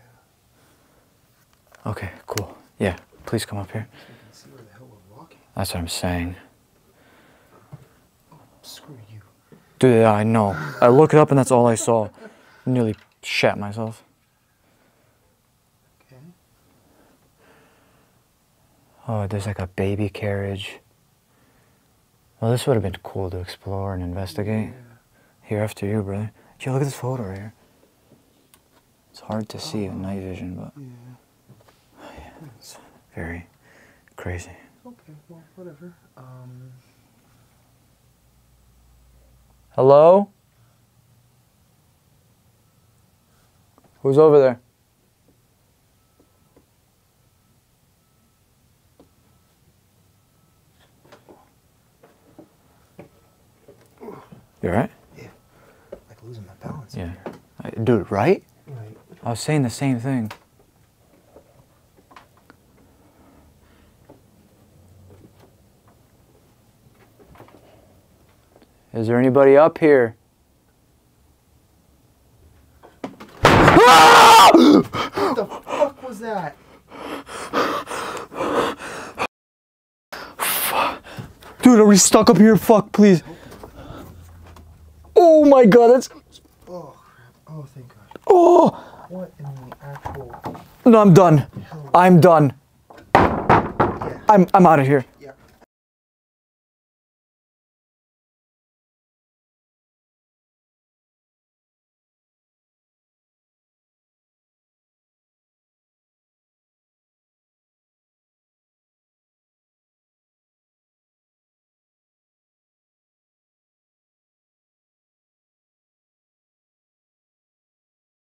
Okay, cool. Yeah, please come up here. So we can see where the hell we're walking. That's what I'm saying. Oh, screw you. Dude, yeah, I know. I looked it up and that's all I saw. Nearly shat myself. Okay. Oh, there's like a baby carriage. Well, this would have been cool to explore and investigate. Here, after you, brother. Yo, look at this photo right here. It's hard to see with night vision, but oh, yeah, it's very crazy. Okay, well, whatever. Hello? Who's over there? You alright? Yeah. Like losing my balance. Yeah. Dude, right? Right. I was saying the same thing. Is there anybody up here? What the fuck was that? Dude, are we stuck up here? Fuck, please. Oh my god, that's... Oh, crap. Oh, thank God. Oh! What in the actual... No, I'm done. hell? I'm done. Yeah. I'm out of here.